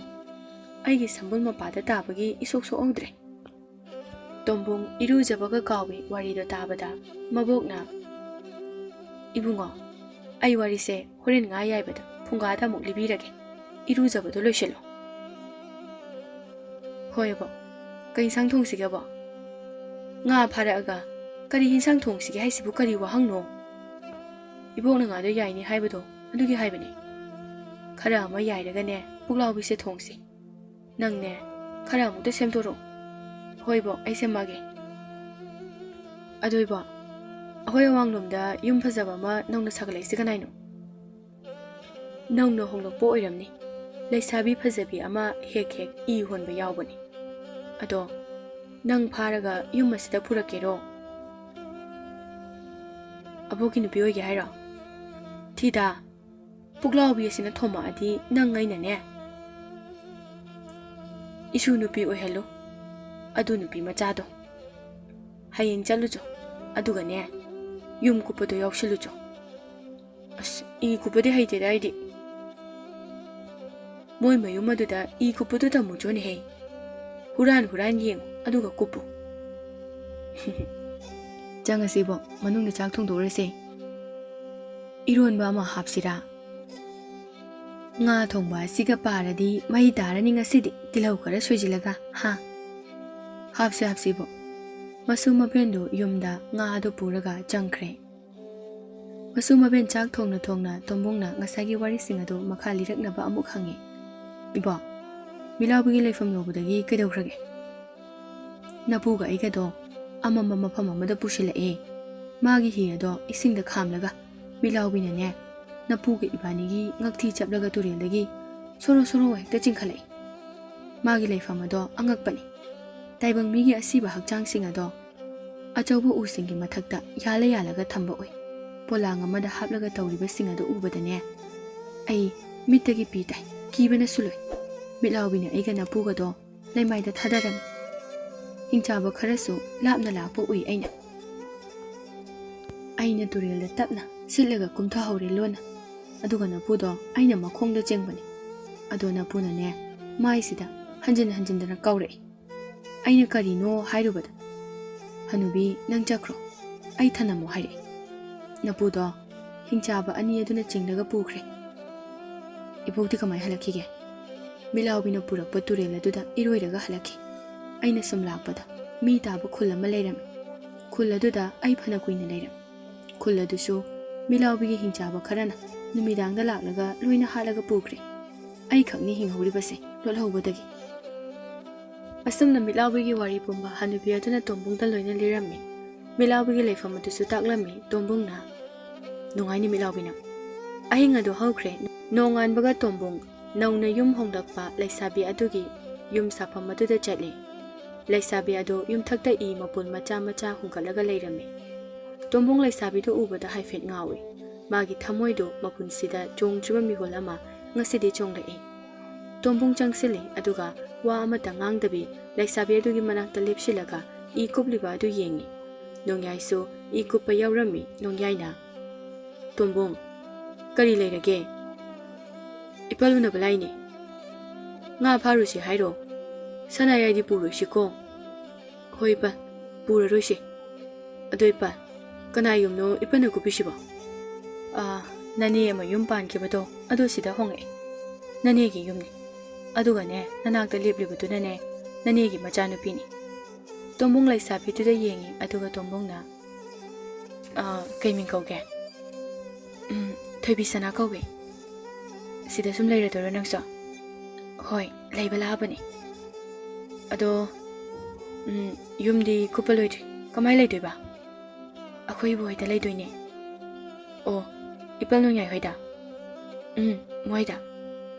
ꯑꯩꯒꯤ ꯁꯝꯕꯨꯜ ꯃꯄꯥꯗ ꯇꯥꯕꯒꯤ ꯏꯁꯣꯛ ꯁꯣꯛꯍꯧꯗ꯭ꯔꯦ ꯇꯣꯝꯕꯨꯡ ꯏꯔꯨꯖꯕꯒ ꯀꯥꯎꯏ ꯋꯥꯔꯤꯗꯣ ꯇꯥꯕꯗ ꯃꯕꯣꯛꯅ ꯏꯕꯨꯡꯉꯣ ꯑꯩ ꯋꯥꯔꯤꯁꯦ ꯍꯣꯔꯦꯟ ꯉꯥ ꯌꯥꯏꯕꯗ ꯐꯨꯡꯒꯥꯗ ꯑꯃꯨꯛ ꯂꯤꯕꯤꯔꯒꯦ ꯏꯔꯨꯖꯕꯗꯣ ꯂꯣꯏꯁꯤꯜꯂꯣ ꯍꯣꯏ ꯑꯕꯣ ꯀꯩ ꯏꯟꯁꯥꯡ ꯊꯣꯡꯁꯤꯒꯦ ꯑꯕꯣ ꯉꯥ ꯐꯥꯔꯛꯑꯒ ꯀꯔꯤ ꯏꯟꯁꯥꯡ ꯊꯣꯡꯁꯤꯒꯦ ꯍꯥꯏꯁꯤꯕꯨ ꯀꯔꯤ ꯋꯥꯍꯪꯅꯣ ꯏꯕꯣꯛꯅ ꯉꯥꯗꯣ ꯌꯥꯏꯅꯤ ꯍꯥꯏꯕꯗꯣ ꯑꯗꯨꯒꯤ ꯍꯥꯏꯕꯅꯤ ꯈꯔ ꯑꯃ ꯌꯥꯏꯔꯒꯅꯦ ꯄꯨꯛꯂꯥꯎꯕꯤꯁꯦ ꯊꯣꯡꯁꯤ ꯅꯪꯅꯦ ꯈꯔ ꯑꯃꯨꯛꯇ ꯁꯦꯝꯗꯣꯔꯛꯑꯣ ꯍꯣꯏ ꯕꯣ ꯑꯩ ꯁꯦꯝꯃꯛꯑꯒꯦ ꯑꯗꯣ ꯏꯕꯣ ꯑꯩꯈꯣꯏ ꯑꯋꯥꯡꯂꯣꯝꯗ ꯌꯨꯝ ꯐꯖꯕ ꯑꯃ ꯅꯧꯅ ꯁꯥꯒꯠꯂꯛꯏꯁꯦ ꯀꯅꯥꯏꯅꯣ ꯅꯧꯅ ꯍꯣꯡꯂꯛꯄ ꯑꯣꯏꯔꯝꯅꯤ ꯂꯩꯁꯥꯕꯤ ꯐꯖꯕꯤ ꯑꯃ ꯍꯦꯛ ꯏ ꯍꯣꯟꯕ ꯌꯥꯎꯕꯅꯤ ꯑꯗꯣ ꯅꯪ ꯐꯥꯔꯒ ꯌꯨꯝ ꯑꯁꯤꯗ ꯄꯨꯔꯛꯀꯦꯔꯣ ꯑꯕꯣꯛꯀꯤ ꯅꯨꯄꯤ ꯑꯣꯏꯒꯦ ꯍꯥꯏꯔꯣ ꯊꯤꯗꯥ ꯄꯨꯛꯂꯥꯎꯕꯤ ꯑꯁꯤꯅ ꯊꯣꯝꯃꯛꯑꯗꯤ ꯅꯪ ꯑꯩꯅꯅꯦ ꯏꯁꯨ ꯅꯨꯄꯤ ꯑꯣꯏꯍꯜꯂꯨ ꯑꯗꯨ ꯅꯨꯄꯤ ꯃꯆꯥꯗꯣ ꯍꯌꯦꯡ ꯆꯠꯂꯨꯆꯣ ꯑꯗꯨꯒꯅꯦ ꯌꯨꯝ ꯀꯨꯞꯄꯗꯣ ꯌꯥꯎꯁꯤꯜꯂꯨꯆꯣ ꯑꯁ ꯏ ꯀꯨꯞꯄꯗꯤ ꯍꯩꯇꯦꯗ ꯑꯩꯗꯤ ꯃꯣꯏ ꯃꯌꯨꯝ ꯑꯗꯨꯗ ꯏ ꯀꯨꯞꯄꯗꯨ ꯇꯝꯃꯨꯆꯣꯅꯦꯍꯦ ꯍꯨꯔꯥꯟ ꯌꯦꯡꯉꯨ ꯑꯗꯨꯒ ꯀꯨꯞꯄꯨ ꯆꯪꯉꯁꯤꯕꯣ ꯃꯅꯨꯡꯗ ꯆꯥꯛ ꯊꯣꯡꯗꯣꯛꯎꯔꯁꯦ ꯏꯔꯣꯟꯕ ꯑꯃ ꯍꯥꯞꯁꯤꯔꯥ ꯉꯥ ꯊꯣꯡꯕ ꯑꯁꯤꯒ ꯄꯥꯔꯗꯤ ꯃꯍꯤ ꯇꯥꯔꯅꯤ ꯉꯁꯤꯗꯤ ꯇꯤꯜꯍꯧ ꯈꯔ ꯁꯣꯏꯖꯤꯜꯂꯒ ꯍꯥꯞꯁꯤꯕꯣ ꯃꯁꯨ ꯃꯕꯦꯟꯗꯨ ꯌꯨꯝꯗ ꯉꯥ ꯑꯗꯨ ꯄꯨꯔꯒ ꯆꯪꯈ꯭ꯔꯦ ꯃꯁꯨ ꯃꯕꯦꯟ ꯆꯥꯛ ꯊꯣꯡꯅ ꯇꯣꯝꯕꯨꯡꯅ ꯉꯁꯥꯏꯒꯤ ꯋꯥꯔꯤꯁꯤꯡ ꯑꯗꯨ ꯃꯈꯥ ꯂꯤꯔꯛꯅꯕ ꯑꯃꯨꯛ ꯍꯪꯉꯤ ꯏꯕꯣ ꯃꯤꯂꯥꯎꯕꯤꯒꯤ ꯂꯩꯐꯝ ꯌꯧꯕꯗꯒꯤ ꯀꯩꯗꯧꯈ꯭ꯔꯒꯦ ꯅꯄꯨꯒ ꯑꯩꯒꯗꯣ ꯑꯃꯝꯕ ꯃꯐꯝ ꯑꯃꯗ ꯄꯨꯁꯤꯜꯂꯛꯑꯦ ꯃꯥꯒꯤ ꯍꯤ ꯑꯗꯣ ꯏꯁꯤꯡꯗ ꯈꯥꯝꯂꯒ ꯃꯤꯂꯥꯎꯕꯤꯅꯅꯦ ꯅꯄꯨꯒ ꯏꯕꯥꯅꯤꯒꯤ ꯉꯛꯊꯤ ꯆꯞꯂꯒ ꯇꯨꯔꯦꯜꯗꯒꯤ ꯁꯣꯔꯣ ꯍꯦꯛꯇ ꯆꯤꯡꯈꯠꯂꯛꯏ ꯃꯥꯒꯤ ꯂꯩꯐꯝ ꯑꯗꯣ ꯑꯉꯛꯄꯅꯤ ꯇꯥꯏꯕꯪ ꯃꯤꯒꯤ ꯑꯁꯤꯕ ꯍꯛꯆꯥꯡꯁꯤꯡ ꯑꯗꯣ ꯑꯆꯧꯕ ꯎꯁꯤꯡꯒꯤ ꯃꯊꯛꯇ ꯌꯥꯜꯂꯒ ꯊꯝꯕ ꯑꯣꯏ ꯄꯣꯂꯥꯡ ꯑꯃꯗ ꯍꯥꯞꯂꯒ ꯇꯧꯔꯤꯕꯁꯤꯡ ꯑꯗꯨ ꯎꯕꯗꯅꯦ ꯑꯩ ꯃꯤꯠꯇꯒꯤ ꯄꯤ ꯇꯥꯏ ꯀꯤꯕꯅ ꯁꯨꯂꯣꯏ ꯃꯤꯠꯂꯥꯎꯕꯤꯅ ꯑꯩꯒ ꯅꯄꯨꯒꯗꯣ ꯂꯩꯃꯥꯏꯗ ꯊꯥꯗꯔꯝꯃꯤ ꯍꯤꯡꯆꯥꯕ ꯈꯔꯁꯨ ꯂꯥꯞꯅ ꯂꯥꯛꯄ ꯎꯏ ꯑꯩꯅ ꯇꯨꯔꯦꯜꯗ ꯇꯞꯅ ꯁꯤꯠꯂꯒ ꯀꯨꯝꯊꯍꯧꯔꯦ ꯂꯣꯟꯅ ꯑꯗꯨꯒ ꯅꯄꯨꯗꯣ ꯑꯩꯅ ꯃꯈꯣꯡꯗ ꯆꯦꯡꯕꯅꯤ ꯑꯗꯣ ꯅꯄꯨꯅꯅꯦ ꯃꯥꯏꯁꯤꯗ ꯍꯟꯖꯤꯟ ꯍꯟꯖꯤꯟꯗꯅ ꯀꯧꯔꯛꯏ ꯑꯩꯅ ꯀꯔꯤꯅꯣ ꯍꯥꯏꯔꯨꯕꯗ ꯍꯅꯨꯕꯤ ꯅꯪ ꯆꯠꯈ꯭ꯔꯣ ꯑꯩ ꯊꯅꯝꯃꯣ ꯍꯥꯏꯔꯛꯏ ꯅꯄꯨꯗꯣ ꯍꯤꯡꯆꯥꯕ ꯑꯅꯤ ꯑꯗꯨꯅ ꯆꯤꯡꯂꯒ ꯄꯨꯈ꯭ꯔꯦ ꯏꯕꯣꯛꯇꯤ ꯀꯃꯥꯏ ꯍꯜꯂꯛꯈꯤꯒꯦ ꯃꯤꯠꯂꯥꯎꯕꯤꯅ ꯄꯨꯔꯛꯄ ꯇꯨꯔꯦꯜ ꯑꯗꯨꯗ ꯏꯔꯣꯏꯔꯒ ꯍꯜꯂꯛꯈꯤ ꯑꯩꯅ ꯁꯨꯝ ꯂꯥꯛꯄꯗ ꯃꯤ ꯇꯥꯕ ꯈꯨꯜ ꯑꯃ ꯂꯩꯔꯝꯃꯤ ꯈꯨꯜ ꯑꯗꯨꯗ ꯑꯩ ꯐꯅ ꯀꯨꯏꯅ ꯂꯩꯔꯝꯃꯤ ꯈꯨꯜ ꯑꯗꯨꯁꯨ ꯃꯤꯠꯂꯥꯎꯕꯤꯒꯤ ꯍꯤꯡꯆꯥꯕ ꯈꯔꯅ ꯅꯨꯃꯤꯗꯥꯡꯗ ꯂꯥꯛꯂꯒ ꯂꯣꯏꯅ ꯍꯥꯠꯂꯒ ꯄꯨꯈ꯭ꯔꯦ ꯑꯩ ꯈꯛꯅꯤ ꯍꯤꯡꯍꯧꯔꯤꯕꯁꯦ ꯂꯣꯠꯍꯧꯕꯗꯒꯤ ꯑꯁꯨꯝꯅ ꯃꯤꯠꯂꯥꯎꯕꯤꯒꯤ ꯋꯥꯔꯤ ꯄꯨꯝꯕ ꯍꯅꯨꯕꯤ ꯑꯗꯨꯅ ꯇꯣꯝꯕꯨꯡꯗ ꯂꯣꯏꯅ ꯂꯤꯔꯝꯃꯤ ꯃꯤꯠꯂꯥꯎꯕꯤꯒꯤ ꯂꯩꯐꯝ ꯑꯗꯨꯁꯨ ꯇꯥꯛꯂꯝꯃꯤ ꯇꯣꯝꯕꯨꯡꯅ ꯅꯨꯡꯉꯥꯏꯅꯤ ꯃꯤꯠꯂꯥꯎꯕꯤꯅ ꯑꯍꯤꯡ ꯑꯗꯨ ꯍꯧꯈ꯭ꯔꯦ ꯅꯣꯡꯉꯥꯟꯕꯒ ꯇꯣꯝꯕꯨꯡ ꯅꯧꯅ ꯌꯨꯝ ꯍꯣꯡꯂꯛꯄ ꯂꯩꯁꯥꯕꯤ ꯑꯗꯨꯒꯤ ꯌꯨꯝ ꯁꯥꯐꯝ ꯑꯗꯨꯗ ꯆꯠꯂꯤ ꯂꯩꯁꯥꯕꯤ ꯑꯗꯨ ꯌꯨꯝꯊꯛꯇ ꯏ ꯃꯄꯨꯟ ꯃꯆꯥ ꯃꯆꯥ ꯍꯨꯡꯒꯠꯂꯒ ꯂꯩꯔꯝꯃꯤ ꯇꯣꯝꯕꯨꯡ ꯂꯩꯁꯥꯕꯤꯗꯨ ꯎꯕꯗ ꯍꯥꯏꯐꯦꯠ ꯉꯥꯎꯏ ꯃꯥꯒꯤ ꯊꯃꯣꯏꯗꯨ ꯃꯄꯨꯟꯁꯤꯗ ꯆꯣꯡꯗ꯭ꯔꯤꯕ ꯃꯤꯍꯨꯜ ꯑꯃ ꯉꯁꯤꯗꯤ ꯆꯣꯡꯂꯛꯏ ꯇꯣꯝꯕꯨꯡ ꯆꯪꯁꯤꯜꯂꯤ ꯑꯗꯨꯒ ꯋꯥ ꯑꯃꯠꯇ ꯉꯥꯡꯗꯕꯤ ꯂꯩꯁꯥꯕꯤ ꯑꯗꯨꯒꯤ ꯃꯅꯥꯛꯇ ꯂꯦꯞꯁꯤꯜꯂꯒ ꯏ ꯀꯨꯞꯂꯤꯕ ꯑꯗꯨ ꯌꯦꯡꯉꯤ ꯅꯣꯡꯌꯥꯏꯁꯨ ꯏ ꯀꯨꯞꯄ ꯌꯥꯎꯔꯝꯃꯤ ꯅꯣꯡꯌꯥꯏꯅ ꯇꯣꯝꯕꯨꯡ ꯀꯔꯤ ꯂꯩꯔꯒꯦ ꯏꯄꯜ ꯎꯅꯕ ꯂꯥꯛꯏꯅꯦ ꯉꯥ ꯐꯥꯔꯨꯁꯤ ꯍꯥꯏꯔꯣ ꯁꯅꯥꯌꯥꯏꯗꯤ ꯄꯨꯔꯣꯏꯁꯤꯀꯣ ꯍꯣꯏ ꯏꯄꯜ ꯄꯨꯔꯔꯣꯏꯁꯤ ꯑꯗꯣ ꯏꯄꯜ ꯀꯅꯥ ꯌꯨꯝꯅꯣ ꯏꯄꯜꯅ ꯀꯨꯞꯄꯤꯁꯤꯕꯣ ꯅꯅꯦ ꯑꯃ ꯌꯨꯝ ꯄꯥꯟꯈꯤꯕꯗꯣ ꯑꯗꯨ ꯁꯤꯗ ꯍꯣꯡꯉꯛꯑꯦ ꯅꯅꯦꯒꯤ ꯌꯨꯝꯅꯤ ꯑꯗꯨꯒꯅꯦ ꯅꯅꯥꯛꯇ ꯂꯦꯞꯂꯤꯕꯗꯨꯅꯅꯦ ꯅꯅꯦꯒꯤ ꯃꯆꯥꯅꯨꯄꯤꯅꯤ ꯇꯣꯝꯕꯨꯡ ꯂꯩꯁꯥꯕꯤꯗꯨꯗ ꯌꯦꯡꯉꯤ ꯑꯗꯨꯒ ꯇꯣꯝꯕꯨꯡꯅ ꯀꯩ ꯃꯤꯡ ꯀꯧꯒꯦ ꯊꯣꯏꯕꯤ ꯁꯅꯥ ꯀꯧꯏ ꯁꯤꯗ ꯁꯨꯝ ꯂꯩꯔꯗꯣꯏꯔꯣ ꯅꯪꯁꯨ ꯍꯣꯏ ꯂꯩꯕ ꯂꯥꯛꯑꯕꯅꯤ ꯑꯗꯣ ꯌꯨꯝꯗꯤ ꯀꯨꯞꯄ ꯂꯣꯏꯗ꯭ꯔꯤ ꯀꯃꯥꯏꯅ ꯂꯩꯗꯣꯏꯕ ꯑꯩꯈꯣꯏꯕꯨ ꯍꯣꯏꯗ ꯂꯩꯗꯣꯏꯅꯦ ꯑꯣ ꯏꯄꯜ ꯅꯣꯡꯌꯥꯏ ꯍꯣꯏꯗ ꯃꯣꯏꯗ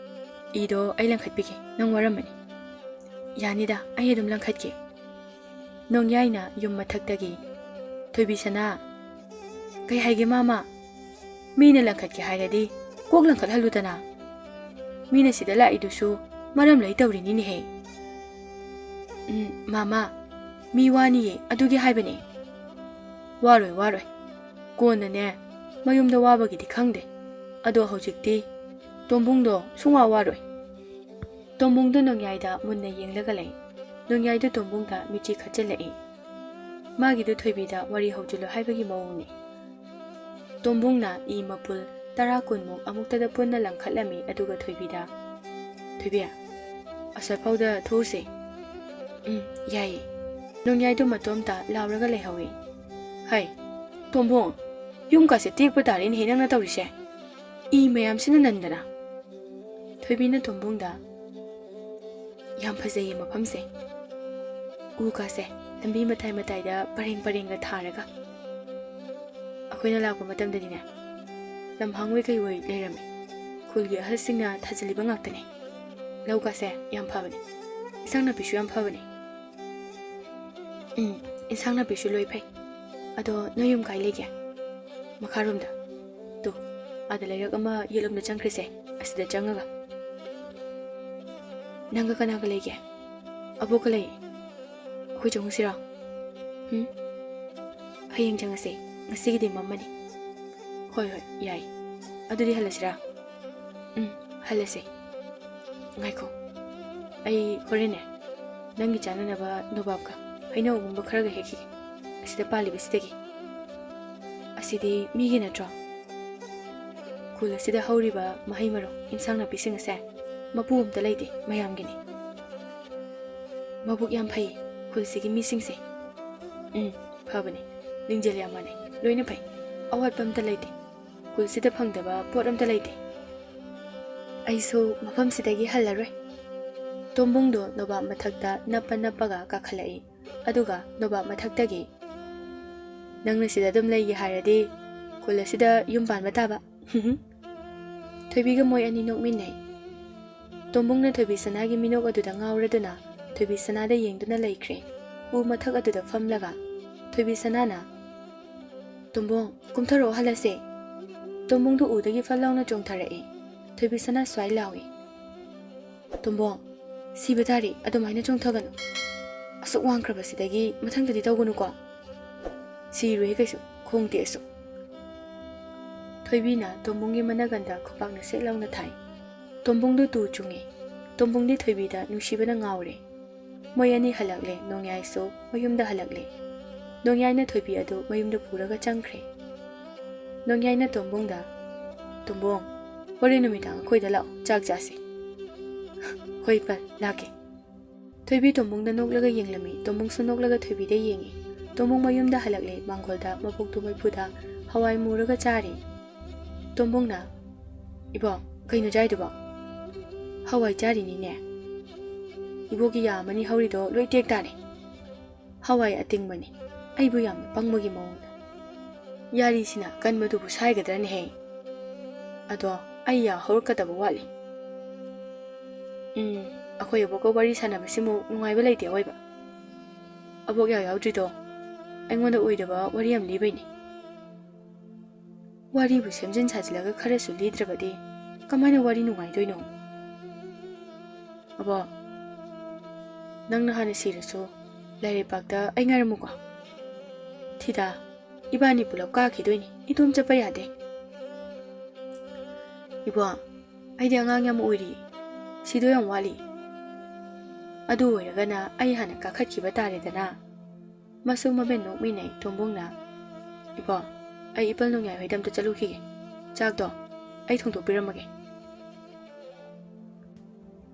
ꯏꯗꯣ ꯑꯩ ꯂꯪꯈꯠꯄꯤꯒꯦ ꯅꯪ ꯋꯥꯔꯝꯕꯅꯤ ꯌꯥꯅꯤꯗ ꯑꯩ ꯑꯗꯨꯝ ꯂꯪꯈꯠꯀꯦ ꯅꯣꯡꯌꯥꯏꯅ ꯌꯨꯝ ꯃꯊꯛꯇꯒꯤ ꯊꯣꯏꯕꯤ ꯁꯅꯥ ꯀꯩ ꯍꯥꯏꯒꯦ ꯃꯥꯃꯥ ꯃꯤꯅ ꯂꯪꯈꯠꯀꯦ ꯍꯥꯏꯔꯗꯤ ꯀꯣꯛ ꯂꯪꯈꯠꯍꯜꯂꯨꯗꯅ ꯃꯤꯅ ꯁꯤꯗ ꯂꯥꯛꯏꯗꯨꯁꯨ ꯃꯔꯝ ꯂꯩ ꯇꯧꯔꯤꯅꯤꯅꯦꯍꯦ ꯃꯥꯃꯥ ꯃꯤ ꯋꯥꯅꯤꯌꯦ ꯑꯗꯨꯒꯤ ꯍꯥꯏꯕꯅꯦ ꯋꯥꯔꯣꯏ ꯀꯣꯟꯅꯅꯦ ꯃꯌꯨꯝꯗ ꯋꯥꯕꯒꯤꯗꯤ ꯈꯪꯗꯦ ꯑꯗꯣ ꯍꯧꯖꯤꯛꯇꯤ ꯇꯣꯝꯕꯨꯡꯗꯣ ꯁꯨꯡꯋꯥ ꯋꯥꯔꯣꯏ ꯇꯣꯝꯕꯨꯡꯗꯨ ꯅꯣꯡꯌꯥꯏꯗ ꯃꯨꯟꯅ ꯌꯦꯡꯂꯒ ꯂꯩ ꯅꯣꯡꯌꯥꯏꯗꯨ ꯇꯣꯝꯕꯨꯡꯗ ꯃꯤꯆꯤ ꯈꯠꯆꯤꯜꯂꯛꯏ ꯃꯥꯒꯤꯗꯨ ꯊꯣꯏꯕꯤꯗ ꯋꯥꯔꯤ ꯍꯧꯖꯤꯜꯂꯨ ꯍꯥꯏꯕꯒꯤ ꯃꯑꯣꯡꯅꯤ ꯇꯣꯝꯕꯨꯡꯅ ꯏ ꯃꯄꯨꯜ 10-20ꯃꯨꯛ ꯑꯃꯨꯛꯇꯗ ꯄꯨꯟꯅ ꯂꯪꯈꯠꯂꯝꯃꯤ ꯑꯗꯨꯒ ꯊꯣꯏꯕꯤꯗ ꯊꯣꯏꯕꯤ ꯑꯁ꯭ꯋꯥꯏꯐꯥꯎꯗ ꯊꯣꯛꯎꯁꯦ ꯌꯥꯏꯌꯦ ꯅꯣꯡꯌꯥꯏꯗꯨ ꯃꯇꯣꯝꯇ ꯂꯥꯎꯔꯒ ꯂꯩꯍꯧꯏ ꯍꯩ ꯇꯣꯝꯕꯨꯡ ꯌꯨꯝꯀꯥꯁꯦ ꯇꯦꯛꯄ ꯇꯥꯔꯦꯅꯦꯍꯦ ꯅꯪꯅ ꯇꯧꯔꯤꯁꯦ ꯏ ꯃꯌꯥꯝꯁꯤꯅ ꯅꯟꯗꯅ ꯊꯣꯏꯕꯤꯅ ꯇꯣꯝꯕꯨꯡꯗ ꯌꯥꯝ ꯐꯖꯩꯌꯦ ꯃꯐꯝꯁꯦ ꯎꯀꯥꯁꯦ ꯂꯝꯕꯤ ꯃꯇꯥꯏ ꯃꯇꯥꯏꯗ ꯄꯔꯦꯡꯒ ꯊꯥꯔꯒ ꯑꯩꯈꯣꯏꯅ ꯂꯥꯛꯄ ꯃꯇꯝꯗꯗꯤꯅꯦ ꯂꯝꯍꯥꯡꯋꯣꯏ ꯀꯩꯋꯣꯏ ꯂꯩꯔꯝꯃꯤ ꯈꯨꯜꯒꯤ ꯑꯍꯜꯁꯤꯡꯅ ꯊꯥꯖꯤꯜꯂꯤꯕ ꯉꯥꯛꯇꯅꯦ ꯂꯧꯒꯥꯁꯦ ꯌꯥꯝ ꯐꯕꯅꯦ ꯏꯟꯁꯥꯡ ꯅꯥꯄꯤꯁꯨ ꯌꯥꯝ ꯐꯕꯅꯦ ꯏꯟꯁꯥꯡ ꯅꯥꯄꯤꯁꯨ ꯂꯣꯏ ꯐꯩ ꯑꯗꯣ ꯅꯣꯏ ꯌꯨꯝ ꯀꯥꯏ ꯂꯩꯒꯦ ꯃꯈꯥꯔꯣꯝꯗ ꯇꯨ ꯑꯥꯗ ꯂꯩꯔꯛ ꯑꯃ ꯌꯦꯠꯂꯣꯝꯗ ꯆꯪꯈ꯭ꯔꯤꯁꯦ ꯑꯁꯤꯗ ꯆꯪꯉꯒ ꯅꯪꯒ ꯀꯅꯥꯒ ꯂꯩꯒꯦ ꯑꯕꯣꯛꯀ ꯂꯩꯌꯦ ꯑꯩꯈꯣꯏ ꯆꯪꯉꯨꯁꯤꯔꯣ ꯍꯌꯦꯡ ꯆꯪꯉꯁꯦ ꯉꯁꯤꯒꯤꯗꯤ ꯃꯝꯃꯅꯤ ꯍꯣꯏ ꯌꯥꯏ ꯑꯗꯨꯗꯤ ꯍꯜꯂꯁꯤꯔꯥ ꯍꯜꯂꯁꯦ ꯉꯥꯏꯈꯣ ꯑꯩ ꯍꯣꯔꯦꯟꯅꯦ ꯅꯪꯒꯤ ꯆꯥꯅꯅꯕ ꯅꯣꯕꯥꯞꯀ ꯍꯩꯅꯧꯒꯨꯝꯕ ꯈꯔꯒ ꯍꯦꯛꯈꯤꯒꯦ ꯑꯁꯤꯗ ꯄꯥꯜꯂꯤꯕꯁꯤꯗꯒꯤ ꯑꯁꯤꯗꯤ ꯃꯤꯒꯤ ꯅꯠꯇ꯭ꯔꯣ ꯈꯨꯜ ꯑꯁꯤꯗ ꯍꯧꯔꯤꯕ ꯃꯍꯩ ꯃꯔꯣꯡ ꯏꯟꯁꯥꯡ ꯅꯥꯄꯤꯁꯤꯡ ꯑꯁꯦ ꯃꯄꯨ ꯑꯝꯇ ꯂꯩꯇꯦ ꯃꯌꯥꯝꯒꯤꯅꯤ ꯃꯕꯨꯛ ꯌꯥꯝ ꯐꯩ ꯈꯨꯜꯁꯤꯒꯤ ꯃꯤꯁꯤꯡꯁꯦ ꯐꯕꯅꯤ ꯂꯤꯡꯖꯦꯜ ꯌꯥꯝ ꯃꯥꯟꯅꯩ ꯂꯣꯏꯅ ꯐꯩ ꯑꯋꯥꯠꯄ ꯑꯝꯇ ꯂꯩꯇꯦ ꯈꯨꯜꯁꯤꯗ ꯐꯪꯗꯕ ꯄꯣꯠ ꯑꯝꯇ ꯂꯩꯇꯦ ꯑꯩꯁꯨ ꯃꯐꯝꯁꯤꯗꯒꯤ ꯍꯜꯂꯔꯣꯏ ꯇꯣꯝꯕꯨꯡꯗꯣ ꯅꯣꯕꯥꯞ ꯃꯊꯛꯇ ꯅꯞꯄꯒ ꯀꯥꯈꯠꯂꯛꯏ ꯑꯗꯨꯒ ꯅꯣꯕꯥꯞ ꯃꯊꯛꯇꯒꯤ ꯅꯪꯅ ꯁꯤꯗ ꯑꯗꯨꯝ ꯂꯩꯒꯦ ꯍꯥꯏꯔꯗꯤ ꯈꯨꯜ ꯑꯁꯤꯗ ꯌꯨꯝ ꯄꯥꯟꯕ ꯇꯥꯕ ꯊꯣꯏꯕꯤꯒ ꯃꯣꯏ ꯑꯅꯤ ꯅꯣꯛꯃꯤꯟꯅꯩ ꯇꯣꯝꯕꯨꯡꯅ ꯊꯣꯏꯕꯤ ꯁꯅꯥꯒꯤ ꯃꯤꯅꯣꯛ ꯑꯗꯨꯗ ꯉꯥꯎꯔꯗꯨꯅ ꯊꯣꯏꯕꯤ ꯁꯅꯥꯗ ꯌꯦꯡꯗꯨꯅ ꯂꯩꯈ꯭ꯔꯦ ꯎ ꯃꯊꯛ ꯑꯗꯨꯗ ꯐꯝꯂꯒ ꯊꯣꯏꯕꯤ ꯁꯅꯥꯅ ꯇꯣꯝꯕꯨꯡ ꯀꯨꯝꯊꯔꯛꯑꯣ ꯍꯜꯂꯁꯦ ꯇꯣꯝꯕꯨꯡꯗꯨ ꯎꯗꯒꯤ ꯐꯠ ꯂꯥꯎꯅ ꯆꯣꯡꯊꯔꯛꯏ ꯊꯣꯏꯕꯤ ꯁꯅꯥ ꯁ꯭ꯋꯥꯏ ꯂꯥꯎꯏ ꯇꯣꯝꯕꯣꯡ ꯁꯤꯕ ꯇꯥꯔꯤ ꯑꯗꯨꯃꯥꯏꯅ ꯆꯣꯡꯊꯒꯅꯨ ꯑꯁꯨꯛ ꯋꯥꯡꯈ꯭ꯔꯕꯁꯤꯗꯒꯤ ꯃꯊꯪꯗꯗꯤ ꯇꯧꯒꯅꯨꯀꯣ ꯁꯤꯔꯣꯏ ꯀꯩꯁꯨ ꯈꯣꯡ ꯇꯦꯛꯑꯁꯨ ꯊꯣꯏꯕꯤꯅ ꯇꯣꯝꯕꯣꯡꯒꯤ ꯃꯅꯒꯟꯗ ꯈꯨꯄꯥꯛꯅ ꯁꯦꯠ ꯂꯥꯎꯅ ꯊꯥꯏ ꯇꯣꯝꯕꯣꯡꯗꯨ ꯇꯨ ꯆꯨꯡꯉꯤ ꯇꯣꯝꯕꯣꯡꯗꯤ ꯊꯣꯏꯕꯤꯗ ꯅꯨꯡꯁꯤꯕꯅ ꯉꯥꯎꯔꯦ ꯃꯣꯏ ꯑꯅꯤ ꯍꯜꯂꯛꯂꯦ ꯅꯣꯡꯌꯥꯏꯁꯨ ꯃꯌꯨꯝꯗ ꯍꯜꯂꯛꯂꯦ ꯅꯣꯡꯌꯥꯏꯅ ꯊꯣꯏꯕꯤ ꯑꯗꯨ ꯃꯌꯨꯝꯗ ꯄꯨꯔꯒ ꯆꯪꯈ꯭ꯔꯦ ꯅꯣꯡꯌꯥꯏꯅ ꯇꯣꯝꯕꯣꯡꯗ ꯇꯣꯝꯕꯣꯡ ꯍꯣꯔꯦꯟ ꯅꯨꯃꯤꯗꯥꯡ ꯑꯩꯈꯣꯏꯗ ꯂꯥꯛꯑꯣ ꯆꯥꯛ ꯆꯥꯁꯤ ꯍꯣꯏ ꯄꯜ ꯂꯥꯛꯀꯦ ꯊꯣꯏꯕꯤ ꯇꯣꯝꯕꯣꯡꯗ ꯅꯣꯛꯂꯒ ꯌꯦꯡꯂꯝꯃꯤ ꯇꯣꯝꯕꯣꯡꯁꯨ ꯅꯣꯛꯂꯒ ꯊꯣꯏꯕꯤꯗ ꯌꯦꯡꯉꯤ ꯇꯣꯝꯕꯣꯡ ꯃꯌꯨꯝꯗ ꯍꯜꯂꯛꯂꯦ ꯃꯥꯡꯒꯣꯜꯗ ꯃꯕꯣꯛꯇꯨ ꯃꯩꯐꯨꯗ ꯍꯋꯥꯏ ꯃꯨꯔꯒ ꯆꯥꯔꯤ ꯇꯣꯝꯕꯣꯡꯅ ꯏꯕꯣ ꯀꯩꯅꯣ ꯆꯥꯏꯗꯨꯕꯣ ꯍꯋꯥꯏ ꯆꯥꯔꯤꯅꯤꯅꯦ ꯏꯕꯣꯒꯤ ꯌꯥ ꯑꯃꯅꯤ ꯍꯧꯔꯤꯗꯣ ꯂꯣꯏ ꯇꯦꯛ ꯇꯥꯔꯦ ꯍꯋꯥꯏ ꯑꯇꯤꯡꯕꯅꯤ ꯑꯩꯕꯨ ꯌꯥꯝꯅ ꯄꯪꯕꯒꯤ ꯃꯑꯣꯡꯗ ꯌꯥꯔꯤꯁꯤꯅ ꯀꯟꯕꯗꯨꯕꯨ ꯁꯥꯏꯒꯗ꯭ꯔꯅꯦꯍꯦ ꯑꯗꯣ ꯑꯩ ꯌꯥ ꯍꯧꯔꯛꯀꯗꯕ ꯋꯥꯠꯂꯤ ꯑꯩꯈꯣꯏ ꯑꯕꯣꯛꯀ ꯋꯥꯔꯤ ꯁꯥꯟꯅꯕꯁꯤꯃꯨꯛ ꯅꯨꯡꯉꯥꯏꯕ ꯂꯩꯇꯦ ꯑꯣꯏꯕ ꯑꯕꯣꯛ ꯌꯥ ꯌꯥꯎꯗ꯭ꯔꯤꯗꯣ ꯑꯩꯉꯣꯟꯗ ꯑꯣꯏꯗꯕ ꯋꯥꯔꯤ ꯌꯥꯝ ꯂꯤꯕꯩꯅꯤ ꯋꯥꯔꯤꯕꯨ ꯁꯦꯝꯖꯤꯟ ꯁꯥꯖꯤꯜꯂꯒ ꯈꯔꯁꯨ ꯂꯤꯗ꯭ꯔꯕꯗꯤ ꯀꯃꯥꯏꯅ ꯋꯥꯔꯤ ꯅꯨꯡꯉꯥꯏꯗꯣꯏꯅꯣ ꯑꯕꯣ ꯅꯪꯅ ꯍꯥꯟꯅ ꯁꯤꯔꯁꯨ ꯂꯥꯏꯔꯩꯄꯥꯛꯇ ꯑꯩ ꯉꯥꯏꯔꯝꯃꯨꯀꯣ ꯊꯤꯗꯥ ꯏꯕꯥꯅꯤ ꯄꯨꯂꯞ ꯀꯥꯈꯤꯗꯣꯏꯅꯤ ꯏꯇꯣꯝ ꯆꯠꯄ ꯌꯥꯗꯦ 이봐, 아이디 안gang ꯌꯥꯝ ꯑꯣꯏꯔꯤ. 시도 ꯌꯥꯝ ꯋꯥꯠꯂꯤ. ꯑꯗꯨ ꯑꯣꯏꯔꯒꯅ ꯑꯩ ꯍꯥꯟꯅ ꯀꯥꯈꯠꯈꯤꯕ ꯇꯥꯔꯦꯗꯅ. ꯃꯁꯨ ꯃꯕꯦꯟ ꯅꯣꯛꯃꯤꯟꯅꯩ ꯇꯣꯝꯕꯣꯡꯅ. 이봐, ꯑꯩ ꯏꯄꯜ ꯅꯣꯡꯌꯥꯏ ꯍꯣꯏꯗ ꯑꯝꯇ ꯆꯠꯂꯨꯈꯤꯒꯦ. ꯆꯥꯛꯇꯣ ꯑꯩ ꯊꯣꯡꯗꯣꯛꯄꯤꯔꯝꯃꯒꯦ.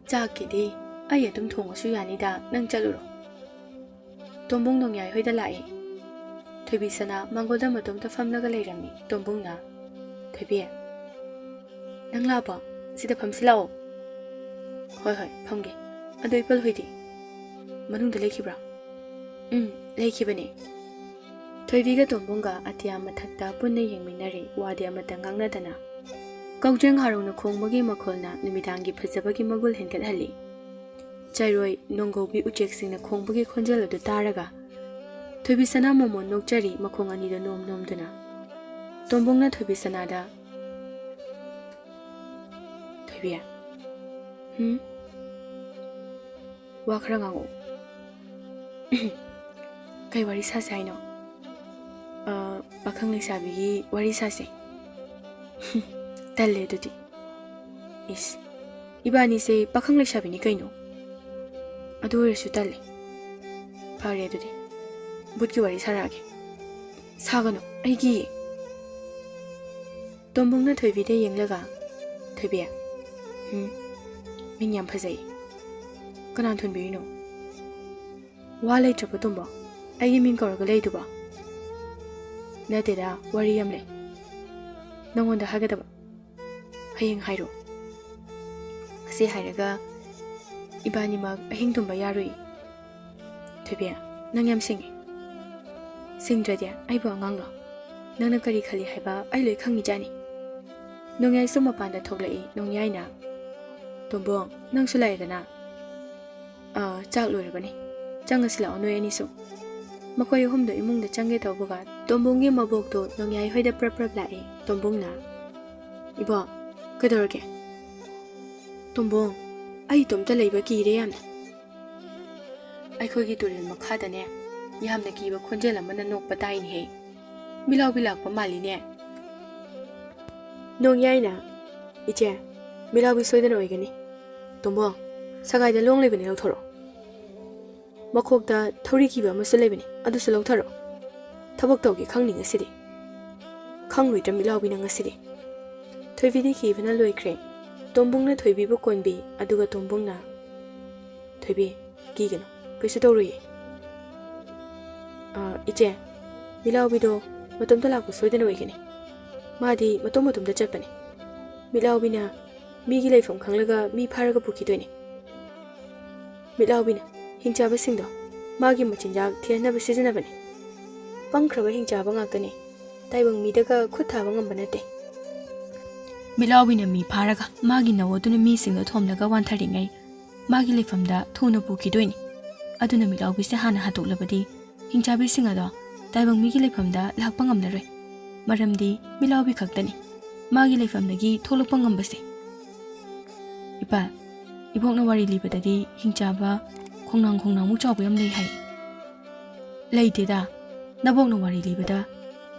ꯆꯥꯛꯀꯤꯗꯤ ꯑꯩ ꯑꯗꯨꯝ ꯊꯣꯡꯉꯁꯨ ꯌꯥꯅꯤꯗ ꯅꯪ ꯆꯠꯂꯨꯔꯣ. ꯇꯣꯝꯕꯣꯡ ꯅꯣꯡꯌꯥꯏ ꯍꯣꯏꯗ ꯂꯥꯛꯏ. ꯊꯣꯏꯕꯤꯁꯅꯥ ꯃꯥꯡꯒꯣꯜꯗ ꯃꯇꯣꯝꯇ ꯐꯝꯂꯒ ꯂꯩꯔꯝꯃꯤ. ꯇꯣꯝꯕꯣꯡꯅ ꯊꯣꯏꯕꯤ ꯅꯪ ꯂꯥꯛꯄ ꯁꯤꯗ ꯐꯝꯁꯤ ꯂꯥꯛꯑꯣ. ꯍꯣꯏ ꯍꯣꯏ ꯐꯝꯒꯦ. ꯑꯗꯣ ꯏꯄꯜ ꯍꯣꯏꯗꯤ ꯃꯅꯨꯡꯗ ꯂꯩꯈꯤꯕ꯭ꯔꯥ? ꯂꯩꯈꯤꯕꯅꯦ. ꯊꯣꯏꯕꯤꯒ ꯇꯣꯝꯕꯣꯡꯒ ꯑꯇꯤꯌꯥ ꯃꯊꯛꯇ ꯄꯨꯟꯅ ꯌꯦꯡꯃꯤꯟꯅꯔꯤ ꯋꯥꯗꯤ ꯑꯃꯠꯇ ꯉꯥꯡꯅꯗꯅ. ꯀꯧꯖꯦꯡ ꯍꯥꯔꯧꯅ ꯈꯣꯡꯕꯒꯤ ꯃꯈꯣꯜꯅ ꯅꯨꯃꯤꯗꯥꯡꯒꯤ ꯐꯖꯕꯒꯤ ꯃꯒꯨꯜ ꯍꯦꯟꯒꯠꯍꯜꯂꯤ. ꯆꯩꯔꯣꯏ ꯅꯣꯡꯒꯧꯕꯤ ꯎꯆꯦꯛꯁꯤꯡꯅ ꯈꯣꯡꯕꯒꯤ ꯈꯣꯟꯖꯦꯜ ꯑꯗꯨ ꯇꯥꯔꯒ ꯊꯣꯏꯕꯤꯁꯅꯥ ꯃꯣꯃꯣꯟ ꯅꯣꯛꯆꯔꯤ ꯃꯈꯣꯡ ꯑꯅꯤꯗ ꯅꯣꯝ ꯅꯣꯝꯗꯨꯅ. ꯇꯣꯝꯕꯣꯡꯅ ꯊꯣꯏꯕꯤꯁꯅꯥꯗ ꯊꯣꯏꯕꯤ ꯋꯥ ꯈꯔ ꯉꯥꯡꯉꯛꯑꯣ. ꯀꯩ ꯋꯥꯔꯤ ꯁꯥꯁꯦ ꯍꯥꯏꯅꯣ? ꯄꯥꯈꯪ ꯂꯩꯁꯥꯕꯤꯒꯤ ꯋꯥꯔꯤ ꯁꯥꯁꯦ. ꯇꯜꯂꯦ ꯑꯗꯨꯗꯤ. 이스 이바니세 ꯄꯥꯈꯪ ꯂꯩꯁꯥꯕꯤꯅꯤ ꯀꯩꯅꯣ. ꯑꯗꯨ ꯑꯣꯏꯔꯁꯨ ꯇꯜꯂꯦ. ꯐꯔꯦ ꯑꯗꯨꯗꯤ ꯕꯨꯠꯀꯤ ꯋꯥꯔꯤ ꯁꯥꯔꯛꯑꯒꯦ. ꯁꯥꯒꯅꯨ ꯑꯩꯒꯤ. ꯇꯣꯝꯕꯣꯡꯅ ꯊꯣꯏꯕꯤꯗ ꯌꯦꯡꯂꯒ ꯊꯣꯏꯕꯤ ꯃꯤꯡ ꯌꯥꯝ ꯐꯖꯩ. ꯀꯅꯥ ꯊꯣꯟꯕꯤꯔꯤꯅꯣ? ꯋꯥ ꯂꯩꯇ꯭ꯔꯕ ꯇꯣꯝꯕꯣ ꯑꯩꯒꯤ ꯃꯤꯡ ꯀꯧꯔꯒ ꯂꯩꯗꯨꯕꯣ? ꯅꯠꯇꯦꯗ ꯋꯥꯔꯤ ꯌꯥꯝ ꯂꯩ ꯅꯪꯉꯣꯟꯗ ꯍꯥꯏꯒꯗꯕ. ꯍꯌꯦꯡ ꯍꯥꯏꯔꯣ. ꯑꯁꯤ ꯍꯥꯏꯔꯒ 이바니ꯃꯛ ꯑꯍꯤꯡ ꯇꯨꯝꯕ ꯌꯥꯔꯣꯏ. ꯊꯣꯏꯕꯤ ꯅꯪ ꯌꯥꯝ ꯁꯤꯡꯉꯤ. ꯁꯤꯡꯗ꯭ꯔꯗꯤ ꯑꯩꯕꯨ ꯑꯉꯥꯡꯂꯣ? ꯅꯪꯅ ꯀꯔꯤ ꯈꯜꯂꯤ ꯍꯥꯏꯕ ꯑꯩ ꯂꯣꯏ ꯈꯪꯉꯤꯖꯥꯅꯤ. ꯅꯣꯡꯌꯥꯏꯁꯨ ꯃꯄꯥꯟꯗ ꯊꯣꯛꯂꯛꯏ. ꯅꯣꯡꯌꯥꯏꯅ ꯇꯣꯝꯕꯣꯡ ꯅꯪꯁꯨ ꯂꯥꯛꯑꯦꯗꯅ. ꯆꯥꯛ ꯂꯣꯏꯔꯕꯅꯤ. ꯆꯪꯉꯁꯤ ꯂꯥꯛꯑꯣ ꯅꯣꯏ ꯑꯅꯤꯁꯨ. ꯃꯈꯣꯏ ꯑꯍꯨꯝꯗꯣ ꯏꯃꯨꯡꯗ ꯆꯪꯒꯦ ꯇꯧꯕꯒ ꯇꯣꯝꯕꯣꯡꯒꯤ ꯃꯕꯣꯛꯇꯣ ꯅꯣꯡꯌꯥꯏ ꯍꯣꯏꯗ ꯄ꯭ꯔꯞ ꯄ꯭ꯔꯞ ꯂꯥꯛꯏ. ꯇꯣꯝꯕꯣꯡꯅ 이봐 ꯀꯩꯗꯧꯔꯒꯦ? ꯇꯣꯝꯕꯣꯡ ꯑꯩ ꯏꯇꯣꯝꯇ ꯂꯩꯕ ꯀꯤꯔꯦ ꯌꯥꯝꯅ. ꯑꯩꯈꯣꯏꯒꯤ ꯇꯨꯔꯦꯜ ꯃꯈꯥꯗꯅꯦ ꯌꯥꯝꯅ ꯀꯤꯕ ꯈꯣꯟꯖꯦꯜ ꯑꯃꯅ ꯅꯣꯛꯄ ꯇꯥꯏꯅꯦꯍꯦ. ꯃꯤꯂꯥꯎꯕꯤ ꯂꯥꯛꯄ ꯃꯥꯜꯂꯤꯅꯦ. ꯅꯣꯡꯌꯥꯏꯅ ꯏꯆꯦ ꯃꯤꯂꯥꯎꯕꯤ ꯁꯣꯏꯗꯅ ꯑꯣꯏꯒꯅꯤ. ꯇꯣꯝꯕꯣꯡ ꯁꯒꯥꯏꯗ ꯂꯣꯡ ꯂꯩꯕꯅꯤ ꯂꯧꯊꯣꯔꯛꯑꯣ. ꯃꯈꯣꯛꯇ ꯊꯧꯔꯤ ꯀꯤꯕ ꯑꯃꯁꯨ ꯂꯩꯕꯅꯤ ꯑꯗꯨꯁꯨ ꯂꯧꯊꯔꯛꯑꯣ. ꯊꯕꯛ ꯇꯧꯒꯦ ꯈꯪꯅꯤ ꯉꯁꯤꯗꯤ. ꯈꯪꯂꯣꯏꯗ꯭ꯔ ꯃꯤꯂꯥꯎꯕꯤꯅ ꯉꯁꯤꯗꯤ. ꯊꯣꯏꯕꯤꯗꯤ ꯀꯤꯕꯅ ꯂꯣꯏꯈ꯭ꯔꯦ. ꯇꯣꯝꯕꯣꯡꯅ ꯊꯣꯏꯕꯤꯕꯨ ꯀꯣꯟꯕꯤ ꯑꯗꯨꯒ ꯇꯣꯝꯕꯣꯡꯅ ꯊꯣꯏꯕꯤ ꯀꯤꯒꯅꯨ ꯀꯩꯁꯨ ꯇꯧꯔꯣꯏꯌꯦ. ꯏꯆꯦ ꯃꯤꯂꯥꯎꯕꯤꯗꯣ ꯃꯇꯣꯝꯇ ꯂꯥꯛꯄ ꯁꯣꯏꯗꯅ ꯑꯣꯏꯒꯅꯤ. ꯃꯥꯗꯤ ꯃꯇꯣꯝꯇ ꯆꯠꯄꯅꯤ. ꯃꯤꯂꯥꯎꯕꯤꯅ ꯃꯤꯒꯤ ꯂꯩꯐꯝ ꯈꯪꯂꯒ ꯃꯤ ꯐꯥꯔꯒ ꯄꯨꯈꯤꯗꯣꯏꯅꯤ. ꯃꯤꯂꯥꯎꯕꯤꯅ ꯍꯤꯡꯆꯥꯕꯁꯤꯡꯗꯣ ꯃꯥꯒꯤ ꯃꯆꯤꯟꯖꯥꯛ ꯊꯤꯍꯟꯅꯕ ꯁꯤꯖꯤꯟꯅꯕꯅꯤ. ꯄꯪꯈ꯭ꯔꯕ ꯍꯤꯡꯆꯥꯕ ꯉꯥꯛꯇꯅꯤ. ꯇꯥꯏꯕꯪ ꯃꯤꯗꯒ ꯈꯨꯠ ꯊꯥꯕ ꯉꯝꯕ ꯅꯠꯇꯦ. ꯃꯤꯂꯥꯎꯕꯤꯅ ꯃꯤ ꯐꯥꯔꯒ ꯃꯥꯒꯤ ꯅꯧ ꯑꯗꯨꯅ ꯃꯤꯁꯤꯡꯗꯣ ꯊꯣꯝꯂꯒ ꯋꯥꯟꯊꯔꯤꯉꯩ ꯃꯥꯒꯤ ꯂꯩꯐꯝꯗ ꯊꯨꯅ ꯄꯨꯈꯤꯗꯣꯏꯅꯤ. ꯑꯗꯨꯅ ꯃꯤꯂꯥꯎꯕꯤꯁꯦ ꯍꯥꯟꯅ ꯍꯥꯠꯇꯣꯛꯂꯕꯗꯤ ꯍꯤꯡꯆꯥꯕꯤꯁꯤꯡ ꯑꯗꯣ ꯇꯥꯏꯕꯪ ꯃꯤꯒꯤ ꯂꯩꯐꯝꯗ ꯂꯥꯛꯄ ꯉꯝꯂꯔꯣꯏ. ꯃꯔꯝꯗꯤ ꯃꯤꯂꯥꯎꯕꯤ ꯈꯛꯇꯅꯤ ꯃꯥꯒꯤ ꯂꯩꯐꯝꯗꯒꯤ ꯊꯣꯛꯂꯛꯄ ꯉꯝꯕꯁꯦ. ꯏꯕꯣꯛꯅ ꯋꯥꯔꯤ ꯂꯤꯕꯗꯗꯤ ꯍꯤꯡꯆꯥꯕ ꯈꯣꯡꯅꯥꯡꯃꯨꯛ ꯆꯥꯎꯕ ꯌꯥꯝ ꯂꯩ ꯍꯥꯏ. ꯂꯩꯇꯦꯗ. ꯅꯕꯣꯛꯅ ꯋꯥꯔꯤ ꯂꯤꯕꯗ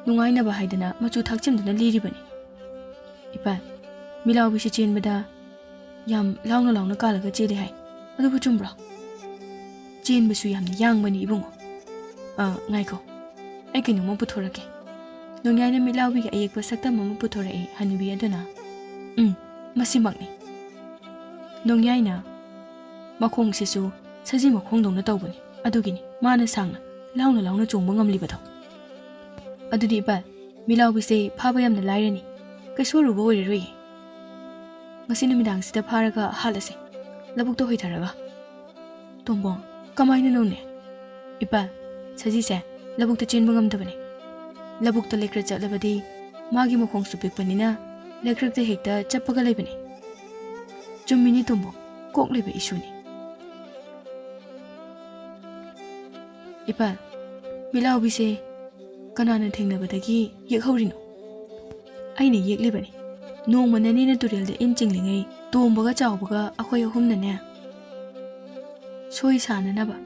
ꯅꯨꯡꯉꯥꯏꯅꯕ ꯍꯥꯏꯗꯅ ꯃꯆꯨ ꯊꯥꯛꯆꯤꯟꯗꯨꯅ ꯂꯤꯔꯤꯕꯅꯤ. ꯏꯄꯥ, ꯃꯤꯂꯥꯎꯕꯤꯁꯤ ꯆꯦꯟꯕꯗ ꯌꯥꯝ ꯂꯥꯎꯅ ꯀꯥꯜꯂꯒ ꯆꯦꯜꯂꯤ ꯍꯥꯏ. ꯑꯗꯨꯕꯨ ꯆꯨꯝꯕ꯭ꯔꯣ? ꯆꯦꯟꯕꯁꯨ ꯌꯥꯝꯅ ꯌꯥꯡꯕꯅꯤ ꯏꯕꯨꯡꯉꯣ. ꯉꯥꯏꯈꯣ, ꯑꯩ ꯀꯩꯅꯣꯝꯃ ꯄꯨꯊꯣꯔꯛꯀꯦ. ꯅꯣꯡꯌꯥꯏꯅ ꯃꯤꯠꯂꯥꯎꯕꯤꯒꯤ ꯑꯌꯦꯛꯄ ꯁꯛꯇꯝ ꯑꯃ ꯄꯨꯊꯣꯔꯛꯏ ꯍꯅꯨꯕꯤ ꯑꯗꯨꯅ. ꯃꯁꯤꯃꯛꯅꯤ. ꯅꯣꯡꯌꯥꯏꯅ ꯃꯈꯣꯡꯁꯤꯁꯨ ꯁꯖꯤ ꯃꯈꯣꯡꯗꯧꯅ ꯇꯧꯕꯅꯤ. ꯑꯗꯨꯒꯤꯅꯤ ꯃꯥꯅ ꯁꯥꯡꯅ ꯂꯥꯎꯅ ꯆꯣꯡꯕ ꯉꯝꯂꯤꯕꯗꯣ. ꯑꯗꯨꯗꯤ ꯏꯄꯥ, ꯃꯤꯂꯥꯎꯕꯤꯁꯦ ꯐꯥꯕ ꯌꯥꯝꯅ ꯂꯥꯏꯔꯅꯤ. ꯀꯩꯁꯨ ꯑꯔꯨꯕ ꯑꯣꯏꯔꯔꯣꯏꯌꯦ. ꯉꯁꯤ ꯅꯨꯃꯤꯗꯥꯡꯁꯤꯗ ꯐꯥꯔꯒ ꯍꯥꯠꯂꯁꯦ, ꯂꯧꯕꯨꯛꯇ ꯍꯣꯏꯊꯔꯒ. ꯇꯣꯝꯕꯣꯡ, ꯀꯃꯥꯏꯅꯅꯣꯅꯦ? ꯏꯄꯥ, ꯁꯖꯤꯁꯦ ꯂꯧꯕꯨꯛꯇ ꯆꯦꯟꯕ ꯉꯝꯗꯕꯅꯤ. ꯂꯧꯕꯨꯛꯇ ꯂꯩꯀ꯭ꯔꯛ ꯆꯠꯂꯕꯗꯤ ꯃꯥꯒꯤ ꯃꯈꯣꯡꯁꯨ ꯄꯤꯛꯄꯅꯤꯅ ꯂꯩꯀ꯭ꯔꯛꯇ ꯍꯦꯛꯇ ꯆꯞꯄꯒ ꯂꯩꯕꯅꯤ. ꯆꯨꯝꯃꯤꯅꯤ ꯇꯣꯝꯕꯣꯡ, ꯀꯣꯛ ꯂꯩꯕ ꯏꯁꯨꯅꯤ. ꯏꯄꯥ, ꯃꯤꯂꯥꯎꯕꯤꯁꯦ ꯀꯅꯥꯅ ꯊꯦꯡꯅꯕꯗꯒꯤ ꯌꯦꯛꯍꯧꯔꯤꯅꯣ? ꯑꯩꯅ ꯌꯦꯛꯂꯤꯕꯅꯤ. ꯅꯣꯡꯃ ꯅꯅꯦꯅ ꯇꯨꯔꯦꯜꯗ ꯏꯟ ꯆꯤꯡꯂꯤꯉꯩ ꯇꯣꯝꯕꯒ ꯆꯥꯎꯕꯒ ꯑꯩꯈꯣꯏ ꯑꯍꯨꯝꯅꯅꯦ ꯁꯣꯏ ꯁꯥꯅꯅꯕ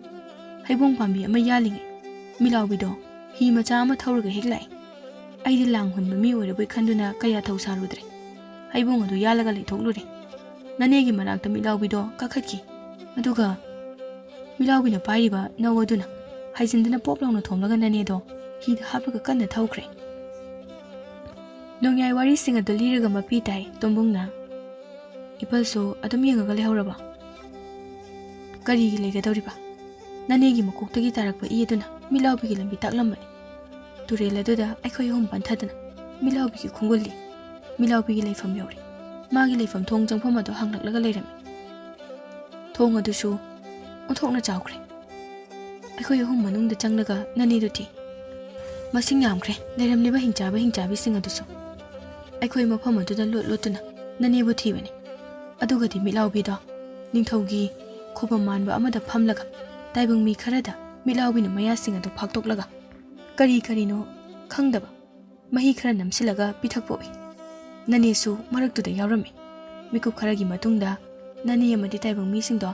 ꯍꯩꯕꯣꯡ ꯄꯥꯝꯕꯤ ꯑꯃ ꯌꯥꯜꯂꯤꯉꯩ ꯃꯤꯂꯥꯎꯕꯤꯗꯣ ꯍꯤ ꯃꯆꯥ ꯑꯃ ꯊꯧꯔꯒ ꯍꯦꯛ ꯂꯥꯛꯏ. ꯑꯩꯗꯤ ꯂꯥꯡ ꯍꯨꯟꯕ ꯃꯤ ꯑꯣꯏꯔꯕꯣꯏ ꯈꯟꯗꯨꯅ ꯀꯌꯥ ꯊꯧ ꯁꯥꯔꯨꯗ꯭ꯔꯦ. ꯍꯩꯕꯣꯡ ꯑꯗꯨ ꯌꯥꯜꯂꯒ ꯂꯩꯊꯣꯛꯂꯨꯔꯦ. ꯅꯅꯦꯒꯤ ꯃꯅꯥꯛꯇ ꯃꯤꯂꯥꯎꯕꯤꯗꯣ ꯀꯥꯈꯠꯈꯤ. ꯑꯗꯨꯒ ꯃꯤꯂꯥꯎꯕꯤꯅ ꯄꯥꯏꯔꯤꯕ ꯅꯧ ꯑꯗꯨꯅ ꯍꯥꯏꯖꯤꯟꯗꯨꯅ ꯄꯣꯞ ꯂꯥꯎꯅ ꯊꯣꯝꯂꯒ ꯅꯅꯦꯗꯣ ꯍꯤꯗ ꯍꯥꯞꯄꯒ ꯀꯟꯅ ꯊꯧꯈ꯭ꯔꯦ. ꯅꯣꯡꯌꯥꯏ ꯋꯥꯔꯤꯁꯤꯡ ꯑꯗꯨ ꯂꯤꯔꯒ ꯃꯄꯤ ꯇꯥꯏ ꯇꯣꯝꯕꯨꯡꯅ. ꯏꯄꯜꯁꯨ ꯑꯗꯨꯝ ꯌꯦꯡꯉꯒ ꯂꯩꯍꯧꯔꯕ? ꯀꯔꯤꯒꯤ ꯂꯩꯒꯗꯧꯔꯤꯕ? ꯅꯅꯦꯒꯤ ꯃꯀꯣꯛꯇꯒꯤ ꯇꯥꯔꯛꯄ ꯏ ꯑꯗꯨꯅ ꯃꯤꯂꯥꯎꯕꯤꯒꯤ ꯂꯝꯕꯤ ꯇꯥꯛꯂꯝꯕꯅꯤ. ꯇꯨꯔꯦꯜ ꯑꯗꯨꯗ ꯑꯩꯈꯣꯏ ꯑꯍꯨꯝ ꯄꯟꯊꯗꯅ ꯃꯤꯂꯥꯎꯕꯤꯒꯤ ꯈꯣꯡꯒꯨꯜꯂꯤ. ꯃꯤꯂꯥꯎꯕꯤꯒꯤ ꯂꯩꯐꯝ ꯌꯧꯔꯦ. ꯃꯥꯒꯤ ꯂꯩꯐꯝ ꯊꯣꯡ ꯆꯪꯐꯝ ꯑꯗꯨ ꯍꯥꯡꯂꯛꯂꯒ ꯂꯩꯔꯝꯃꯤ. ꯊꯣꯡ ꯑꯗꯨꯁꯨ ꯑꯣꯟꯊꯣꯛꯅ ꯆꯥꯎꯈ꯭ꯔꯦ. ꯑꯩꯈꯣꯏ ꯑꯍꯨꯝ ꯃꯅꯨꯡꯗ ꯆꯪꯂꯒ ꯅꯅꯦꯗꯨ ꯊꯤ. ꯃꯁꯤꯡ ꯌꯥꯝꯈ꯭ರೆ ꯂꯩꯔꯝꯂꯤꯕ ꯍꯤꯡꯆꯥꯕꯤꯁꯤꯡ ꯑꯗꯨꯁꯨ. ꯑꯩꯈꯣꯏ ꯃꯐꯝ ꯑꯗꯨꯗ ꯂꯣꯠꯇꯨꯅ ꯅꯅꯦꯕꯨ ꯊꯤꯕꯅꯤ. ꯑꯗꯨꯒꯗꯤ ꯃꯤꯂꯥꯎꯕꯤꯗꯣ ꯅꯤꯡꯊꯧꯒꯤ ꯈꯨꯕꯝ ꯃꯥꯟꯕ ꯑꯃꯗ ꯐꯝꯂꯒ ꯇꯥꯏꯕꯪ ꯃꯤ ꯈꯔꯗ ꯃꯤꯂꯥꯎꯕꯤꯅ ꯃꯌꯥꯁꯤꯡ ꯑꯗꯨ ꯐꯥꯛꯇꯣꯛꯂꯒ ꯀꯔꯤꯅꯣ ꯈꯪꯗꯕ ꯃꯍꯤ ꯈꯔ ꯅꯝꯁꯤꯜꯂꯒ ꯄꯤꯊꯛꯄ ꯎꯏ. ꯅꯅꯦꯁꯨ ꯃꯔꯛꯇꯨꯗ ꯌꯥꯎꯔꯝꯃꯤ. ꯃꯤꯀꯨꯞ ꯈꯔꯒꯤ ꯃꯇꯨꯡꯗ ꯅꯅꯦ ꯑꯃꯗꯤ ꯇꯥꯏꯕꯪ ꯃꯤꯁꯤꯡꯗो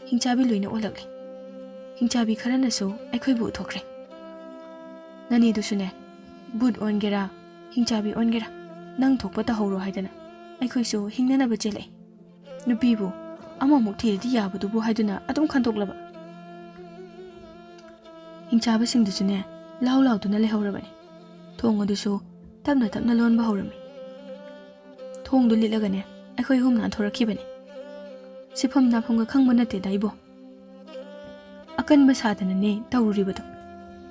ꯍꯤꯡꯆꯥꯕꯤ ꯂꯣꯏꯅ ꯑꯣꯜꯂꯛꯂꯦ. ꯍꯤꯡꯆꯥꯕꯤ ꯈꯔꯅꯁꯨ ꯑꯩꯈꯣꯏꯕꯨ ꯎꯊꯣꯛꯈ꯭ꯔꯦ. ꯅꯅꯦꯗꯨꯁꯨꯅꯦ ꯕꯨꯠ ꯑꯣꯟꯒꯦꯔꯥ ꯍꯤꯡꯆꯥꯕꯤ ꯑꯣꯟꯒꯦꯔꯥ ꯅꯪ ꯊꯣꯛꯄ ꯇꯧꯍꯧꯔꯣ ꯍꯥꯏꯗꯅ ꯑꯩꯈꯣꯏꯁꯨ ꯍꯤꯡꯅꯅꯕ ꯆꯦꯜꯂꯛꯏ. ꯅꯨꯄꯤꯕꯨ ꯑꯃꯃꯨꯛ ꯊꯤꯔꯗꯤ ꯌꯥꯕꯗꯨꯕꯨ ꯍꯥꯏꯗꯨꯅ ꯑꯗꯨꯝ ꯈꯟꯗꯣꯛꯂꯕ. ꯍꯤꯡꯆꯥꯕꯁꯤꯡꯗꯨꯁꯨꯅꯦ ꯂꯥꯎꯗꯨꯅ ꯂꯩꯍꯧꯔꯕꯅꯤ. ꯊꯣꯡ ꯑꯗꯨꯁꯨ ꯇꯞꯅ ꯂꯣꯟꯕ ꯍꯧꯔꯝꯃꯤ. ꯊꯣꯡꯗꯨ ꯂꯤꯠꯂꯒꯅꯦ ꯑꯩꯈꯣꯏ ꯑꯍꯨꯝ ꯅꯥꯟꯊꯣꯔꯛꯈꯤꯕꯅꯤ. ꯁꯤꯐꯝ ꯅꯥꯐꯝꯒ ꯈꯪꯕ ꯅꯠꯇꯦꯗ ꯏꯕꯣ. ꯑꯀꯟꯕ ꯁꯥꯗꯅꯅꯦ ꯇꯧꯔꯨꯔꯤꯕꯗꯣ.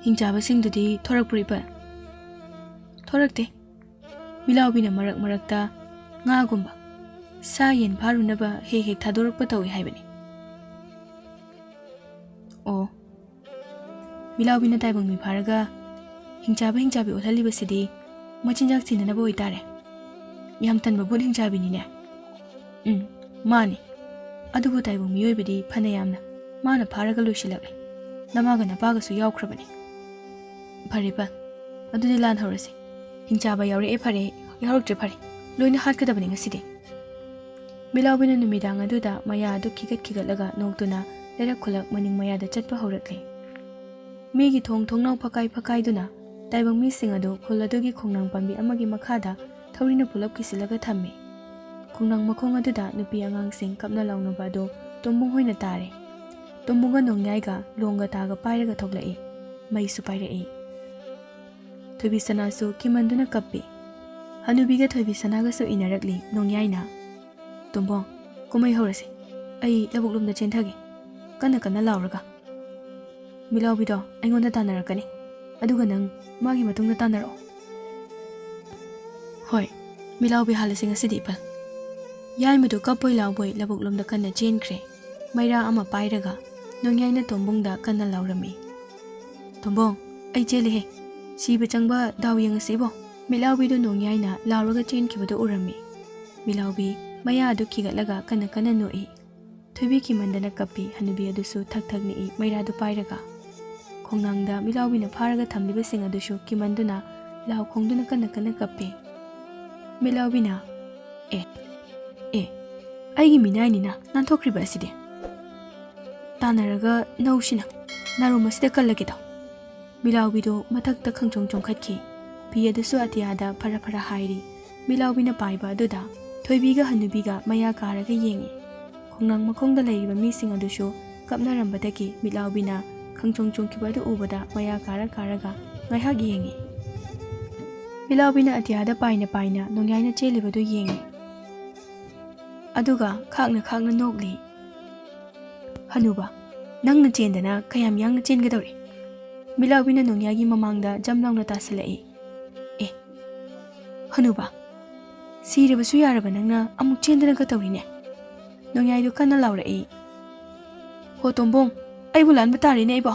ꯍꯤꯡꯆꯥꯕꯁꯤꯡꯗꯨꯗꯤ ꯊꯣꯔꯛꯄ꯭ꯔꯣ ꯏꯄꯥ? ꯊꯣꯔꯛꯇꯦ. ꯃꯤꯂꯥꯎꯕꯤꯅ ꯃꯔꯛꯇ ꯉꯥꯒꯨꯝꯕ ꯁꯥ ꯌꯦꯟ ꯐꯥꯔꯨꯅꯕ ꯍꯦꯛ ꯊꯥꯗꯣꯔꯛꯄ ꯇꯧꯏ ꯍꯥꯏꯕꯅꯤ. ꯑꯣ, ꯃꯤꯂꯥꯎꯕꯤꯅ ꯇꯥꯏꯕꯪ ꯃꯤ ꯐꯥꯔꯒ ꯍꯤꯡꯆꯥꯕꯤ ꯑꯣꯜꯍꯜꯂꯤꯕꯁꯤꯗꯤ ꯃꯆꯤꯟꯖꯥꯛ ꯊꯤꯅꯅꯕ ꯑꯣꯏꯇꯥꯔꯦ. ꯌꯥꯝ ꯇꯟꯕ ꯕꯨꯠ ꯍꯤꯡꯆꯥꯕꯤꯅꯤꯅꯦ. ꯃꯥꯅꯤ. ꯑꯗꯨꯕꯨ ꯇꯥꯏꯕꯪ ꯃꯤꯑꯣꯏꯕꯗꯤ ꯐꯅ ꯌꯥꯝꯅ ꯃꯥꯅ ꯐꯥꯔꯒ ꯂꯣꯏꯁꯤꯜꯂꯛꯂꯦ. ꯅꯃꯥꯒ ꯅꯄꯥꯒꯁꯨ ꯌꯥꯎꯈ꯭ꯔꯕꯅꯤ. ꯐꯔꯦ ꯄꯥ, ꯑꯗꯨꯗꯤ ꯂꯥꯟ ꯍꯧꯔꯁꯤ. ꯍꯤꯡꯆꯥꯕ ꯌꯥꯎꯔꯛꯑꯦ ꯐꯔꯦ, ꯌꯥꯎꯔꯛꯇ꯭ꯔꯦ ꯐꯔꯦ, ꯂꯣꯏꯅ ꯍꯥꯠꯀꯗꯕꯅꯤ ꯉꯁꯤꯗꯤ. ꯃꯤꯂꯥꯎꯕꯤꯅ ꯅꯨꯃꯤꯗꯥꯡ ꯑꯗꯨꯗ ꯃꯌꯥ ꯑꯗꯨ ꯈꯤꯒꯠꯂꯒ ꯅꯣꯛꯇꯨꯅ ꯂꯩꯔꯛ ꯈꯨꯜꯂꯛ ꯃꯅꯤꯡ ꯃꯌꯥꯗ ꯆꯠꯄ ꯍꯧꯔꯛꯂꯦ. ꯃꯤꯒꯤ ꯊꯣꯡꯅꯥꯎ ꯐꯛꯀꯥꯏꯗꯨꯅ ꯇꯥꯏꯕꯪ ꯃꯤꯁꯤꯡ ꯑꯗꯨ ꯈꯨꯜ ꯑꯗꯨꯒꯤ ꯈꯣꯡꯅꯥꯡ ꯄꯥꯝꯕꯤ ꯑꯃꯒꯤ ꯃꯈꯥꯗ ꯊꯧꯔꯤꯅ ꯄꯨꯂꯞ ꯀꯤꯁꯤꯜꯂꯒ ꯊꯝꯃꯤ. ꯈꯣꯡꯅꯥꯡ ꯃꯈꯣꯡ ꯑꯗꯨꯗ ꯅꯨꯄꯤ ꯑꯉꯥꯡꯁꯤꯡ ꯀꯞꯅ ꯂꯥꯎꯅꯕ ꯑꯗꯨ ꯇꯣꯝꯕꯨꯡ ꯍꯣꯏꯅ ꯇꯥꯔꯦ. ꯇꯣꯝꯕꯨꯡꯒ ꯅꯣꯡꯌꯥꯏꯒ ꯂꯣꯡꯒ ꯇꯥꯒ ꯄꯥꯏꯔꯒ ꯊꯣꯛꯂꯛꯏ. ꯃꯩꯁꯨ ꯄꯥꯏꯔꯛꯏ. ꯊꯣꯏꯕꯤ ꯁꯅꯥꯁꯨ ꯀꯤꯃꯟꯗꯨꯅ ꯀꯞꯄꯤ. ꯍꯅꯨꯕꯤꯒ ꯊꯣꯏꯕꯤ ꯁꯅꯥꯒꯁꯨ ꯏꯟꯅꯔꯛꯂꯤ. ꯅꯣꯡꯌꯥꯏꯅ, ꯇꯣꯝꯕꯣꯡ, ꯀꯨꯝꯍꯩ ꯍꯧꯔꯁꯤ. ꯑꯩ ꯂꯧꯕꯨꯛꯂꯣꯝꯗ ꯆꯦꯟꯊꯒꯦ, ꯀꯟꯅ ꯂꯥꯎꯔꯒ. ꯃꯤꯂꯥꯎꯕꯤꯗꯣ ꯑꯩꯉꯣꯟꯗ ꯇꯥꯟꯅꯔꯛꯀꯅꯤ. ꯑꯗꯨꯒ ꯅꯪ ꯃꯥꯒꯤ ꯃꯇꯨꯡꯗ ꯇꯥꯟꯅꯔꯛꯑꯣ. ꯍꯣꯏ, ꯃꯤꯂꯥꯎꯕꯤ ꯍꯥꯜꯂꯁꯤ ꯉꯁꯤꯗꯤ ꯏꯄꯜ. ꯌꯥꯏꯃꯗꯨ ꯀꯞꯄꯣꯏ ꯂꯥꯎꯕꯣꯏ ꯂꯧꯕꯨꯛꯂꯣꯝꯗ ꯀꯟꯅ ꯆꯦꯟꯈ꯭ꯔꯦ. ꯃꯩꯔꯥ ꯑꯃ ꯄꯥꯏꯔꯒ ꯅꯣꯡꯌꯥꯏꯅ ꯇꯣꯝꯕꯨꯡꯗ ꯀꯟꯅ ꯂꯥꯎꯔꯝꯃꯤ. ꯇꯣꯝꯕꯣꯡ, ꯑꯩ ꯆꯦꯜꯂꯤꯍꯦ. ꯁꯤꯕ ꯆꯪꯕ ꯗꯥꯎ ꯌꯦꯡꯉꯁꯤꯕꯣ. ꯃꯤꯂꯥꯎꯕꯤꯗꯨ ꯅꯣꯡꯌꯥꯏꯅ ꯂꯥꯎꯔꯒ ꯆꯦꯟꯈꯤꯕꯗꯨ ꯎꯔꯝꯃꯤ. ꯃꯤꯂꯥꯎꯕꯤ ꯃꯌꯥ ꯑꯗꯨ ꯈꯤꯒꯠꯂꯒ ꯀꯟꯅ ꯅꯣꯛꯏ. ꯊꯣꯏꯕꯤ ꯀꯤꯃꯟꯗꯅ ꯀꯞꯄꯤ. ꯍꯅꯨꯕꯤ ꯑꯗꯨꯁꯨ ꯊꯛ ꯅꯤꯛꯏ ꯃꯩꯔꯥꯗꯨ ꯄꯥꯏꯔꯒ. ꯈꯣꯡꯅꯥꯡꯗ ꯃꯤꯂꯥꯎꯕꯤꯅ ꯐꯥꯔꯒ ꯊꯝꯂꯤꯕꯁꯤꯡ ꯑꯗꯨꯁꯨ ꯀꯤꯃꯟꯗꯨꯅ ꯂꯥꯎ ꯈꯣꯡꯗꯨꯅ ꯀꯟꯅ ꯀꯞꯄꯤ. ꯃꯤꯂꯥꯎꯕꯤꯅ, ꯑꯦ ꯑꯩꯒꯤ ꯃꯤꯅꯥꯏꯅꯤꯅ ꯅꯥꯟꯊꯣꯛꯈ꯭ꯔꯤꯕ ꯑꯁꯤꯗꯤ ꯇꯥꯟꯅꯔꯒ ꯅꯧꯁꯤꯅ ꯅꯥꯔꯣꯝ ꯑꯁꯤꯗ ꯀꯜꯂꯒꯦꯗꯣ ꯃꯤꯂꯥꯎꯕꯤꯗꯣ ꯃꯊꯛꯇ ꯈꯪꯆꯣꯡ ꯆꯣꯡꯈꯠꯈꯤ ꯐꯤ ꯑꯗꯨꯁꯨ ꯑꯇꯤꯌꯥꯗ ꯐꯔ ꯐꯔ ꯍꯥꯏꯔꯤ ꯃꯤꯂꯥꯎꯕꯤꯅ ꯄꯥꯏꯕ ꯑꯗꯨꯗ ꯊꯣꯏꯕꯤꯒ ꯍꯅꯨꯕꯤꯒ ꯃꯌꯥ ꯀꯥꯔꯒ ꯌꯦꯡꯉꯤ ꯈꯣꯡꯅꯥꯡ ꯃꯈꯣꯡꯗ ꯂꯩꯔꯤꯕ ꯃꯤꯁꯤꯡ ꯑꯗꯨꯁꯨ ꯀꯞꯅꯔꯝꯕꯗꯒꯤ ꯃꯤꯂꯥꯎꯕꯤꯅ ꯈꯪꯆꯣꯡ ꯆꯣꯡꯈꯤꯕ ꯑꯗꯨ ꯎꯕꯗ ꯃꯌꯥ ꯀꯥꯔꯒ ꯉꯥꯏꯍꯥꯛ ꯌꯦꯡꯉꯤ ꯃꯤꯂꯥꯎꯕꯤꯅ ꯑꯇꯤꯌꯥꯗ ꯄꯥꯏꯅ ꯄꯥꯏꯅ ꯅꯣꯡꯌꯥꯏꯅ ꯆꯦꯜꯂꯤꯕꯗꯨ ꯌꯦꯡꯉꯤ ꯑꯗꯨꯒ ꯈꯥꯛꯅ ꯅꯣꯛꯂꯤ ꯍꯅꯨꯕ ꯅꯪꯅ ꯆꯦꯟꯗꯅ ꯀꯌꯥꯝ ꯌꯥꯡꯅ ꯆꯦꯟꯒꯗꯧꯔꯤ ꯃꯤꯂꯥꯎꯕꯤꯅ ꯅꯣꯡꯌꯥꯏꯒꯤ ꯃꯃꯥꯡꯗ ꯖꯝ ꯂꯥꯎꯅ ꯇꯥꯁꯤꯜꯂꯛꯏ ꯑꯦ ꯍꯅꯨꯕ ꯁꯤꯔꯕꯁꯨ ꯌꯥꯔꯕ ꯅꯪꯅ ꯑꯃꯨꯛ ꯆꯦꯟꯗꯅꯒ ꯇꯧꯔꯤꯅꯦ ꯅꯣꯡꯌꯥꯏꯗꯨ ꯀꯟꯅ ꯂꯥꯎꯔꯛꯏ ꯍꯣ ꯇꯣꯝꯕꯣꯡ ꯑꯩꯕꯨ ꯂꯥꯟꯕ ꯇꯥꯔꯤꯅꯦ ꯑꯩꯕꯣ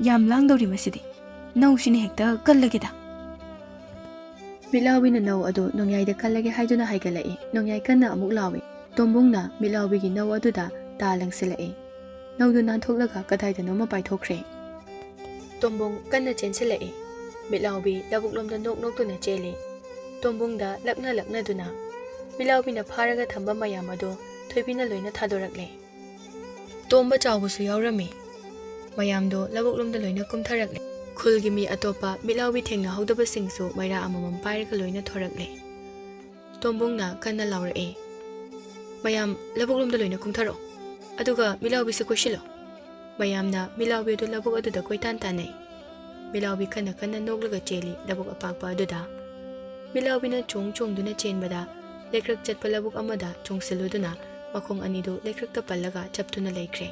ꯌꯥꯝ ꯂꯥꯡꯗꯧꯔꯤ ꯃꯁꯤꯗꯤ ꯅꯧꯁꯤꯅ ꯍꯦꯛꯇ ꯀꯜꯂꯒꯦꯗ ꯃꯤꯠꯂꯥꯎꯕꯤꯅ ꯅꯧ ꯑꯗꯨ ꯅꯣꯡꯌꯥꯏꯗ ꯀꯜꯂꯒꯦ ꯍꯥꯏꯗꯨꯅ ꯍꯥꯏꯒꯠꯂꯛꯏ ꯅꯣꯡꯌꯥꯏ ꯀꯟꯅ ꯑꯃꯨꯛ ꯂꯥꯎꯏ ꯇꯣꯝꯕꯨꯡꯅ ꯃꯤꯠꯂꯥꯎꯕꯤꯒꯤ ꯅꯧ ꯑꯗꯨꯗ ꯇꯥ ꯂꯪꯁꯤꯜꯂꯛꯏ ꯅꯧꯗꯨ ꯅꯥꯟꯊꯣꯛꯂꯒ ꯀꯗꯥꯏꯗꯅꯣꯃ ꯄꯥꯏꯊꯣꯛꯈ꯭ꯔꯦ ꯇꯣꯝꯕꯨꯡ ꯀꯟꯅ ꯆꯦꯟꯁꯤꯜꯂꯛꯏ ꯃꯤꯠꯂꯥꯎꯕꯤ ꯂꯧꯕꯨꯛꯂꯣꯝꯗ ꯅꯣꯛꯇꯨꯅ ꯆꯦꯜꯂꯤ ꯇꯣꯝꯕꯨꯡꯗ ꯂꯛꯅꯗꯨꯅ ꯃꯤꯂꯥꯎꯕꯤꯅ ꯐꯥꯔꯒ ꯊꯝꯕ ꯃꯌꯥꯝ ꯑꯗꯨ ꯊꯣꯏꯕꯤꯅ ꯂꯣꯏꯅ ꯊꯥꯗꯣꯔꯛꯂꯦ ꯇꯣꯝꯕ ꯆꯥꯎꯕꯁꯨ ꯌꯥꯎꯔꯝꯃꯤ ꯃꯌꯥꯝꯗꯣ ꯂꯧꯕꯨꯛꯂꯣꯝꯗ ꯂꯣꯏꯅ ꯀꯨꯝꯊꯔꯛꯂꯦ ꯈꯨꯜꯒꯤ ꯃꯤ ꯑꯇꯣꯞꯄ ꯃꯤꯠꯂꯥꯎꯕꯤ ꯊꯦꯡꯅꯍꯧꯗꯕꯁꯤꯡꯁꯨ ꯃꯩꯔꯥ ꯑꯃꯃꯝ ꯄꯥꯏꯔꯒ ꯂꯣꯏꯅ ꯊꯣꯔꯛꯂꯦ ꯇꯣꯝꯕꯨꯡꯅ ꯀꯟꯅ ꯂꯥꯎꯔꯛꯏ ꯃꯌꯥꯝ ꯂꯧꯕꯨꯛꯂꯣꯝꯗ ꯂꯣꯏꯅ ꯀꯨꯝꯊꯔꯛꯑꯣ ꯑꯗꯨꯒ ꯃꯤꯂꯥꯎꯕꯤꯁꯨ ꯀꯣꯏꯁꯤꯜꯂꯣ ꯃꯌꯥꯝꯅ ꯃꯤꯂꯥꯎꯕꯤ ꯑꯗꯨ ꯂꯧꯕꯨꯛ ꯑꯗꯨꯗ ꯀꯣꯏꯇꯥꯟ ꯇꯥꯟꯅꯩ ꯃꯤꯂꯥꯎꯕꯤ ꯀꯟꯅ ꯅꯣꯛꯂꯒ ꯆꯦꯜꯂꯤ ꯂꯧꯕꯨꯛ ꯑꯄꯥꯛꯄ ꯑꯗꯨꯗ ꯃꯤꯂꯥꯎꯕꯤꯅ ꯆꯣꯡꯗꯨꯅ ꯆꯦꯟꯕꯗ ꯂꯩꯀ꯭ꯔꯛ ꯆꯠꯄ ꯂꯧꯕꯨꯛ ꯑꯃꯗ ꯆꯣꯡꯁꯤꯜꯂꯨꯗꯨꯅ ꯃꯈꯣꯡ ꯑꯅꯤꯗꯨ ꯂꯩꯀ꯭ꯔꯛꯇ ꯄꯜꯂꯒ ꯆꯞꯇꯨꯅ ꯂꯩꯈ꯭ꯔꯦ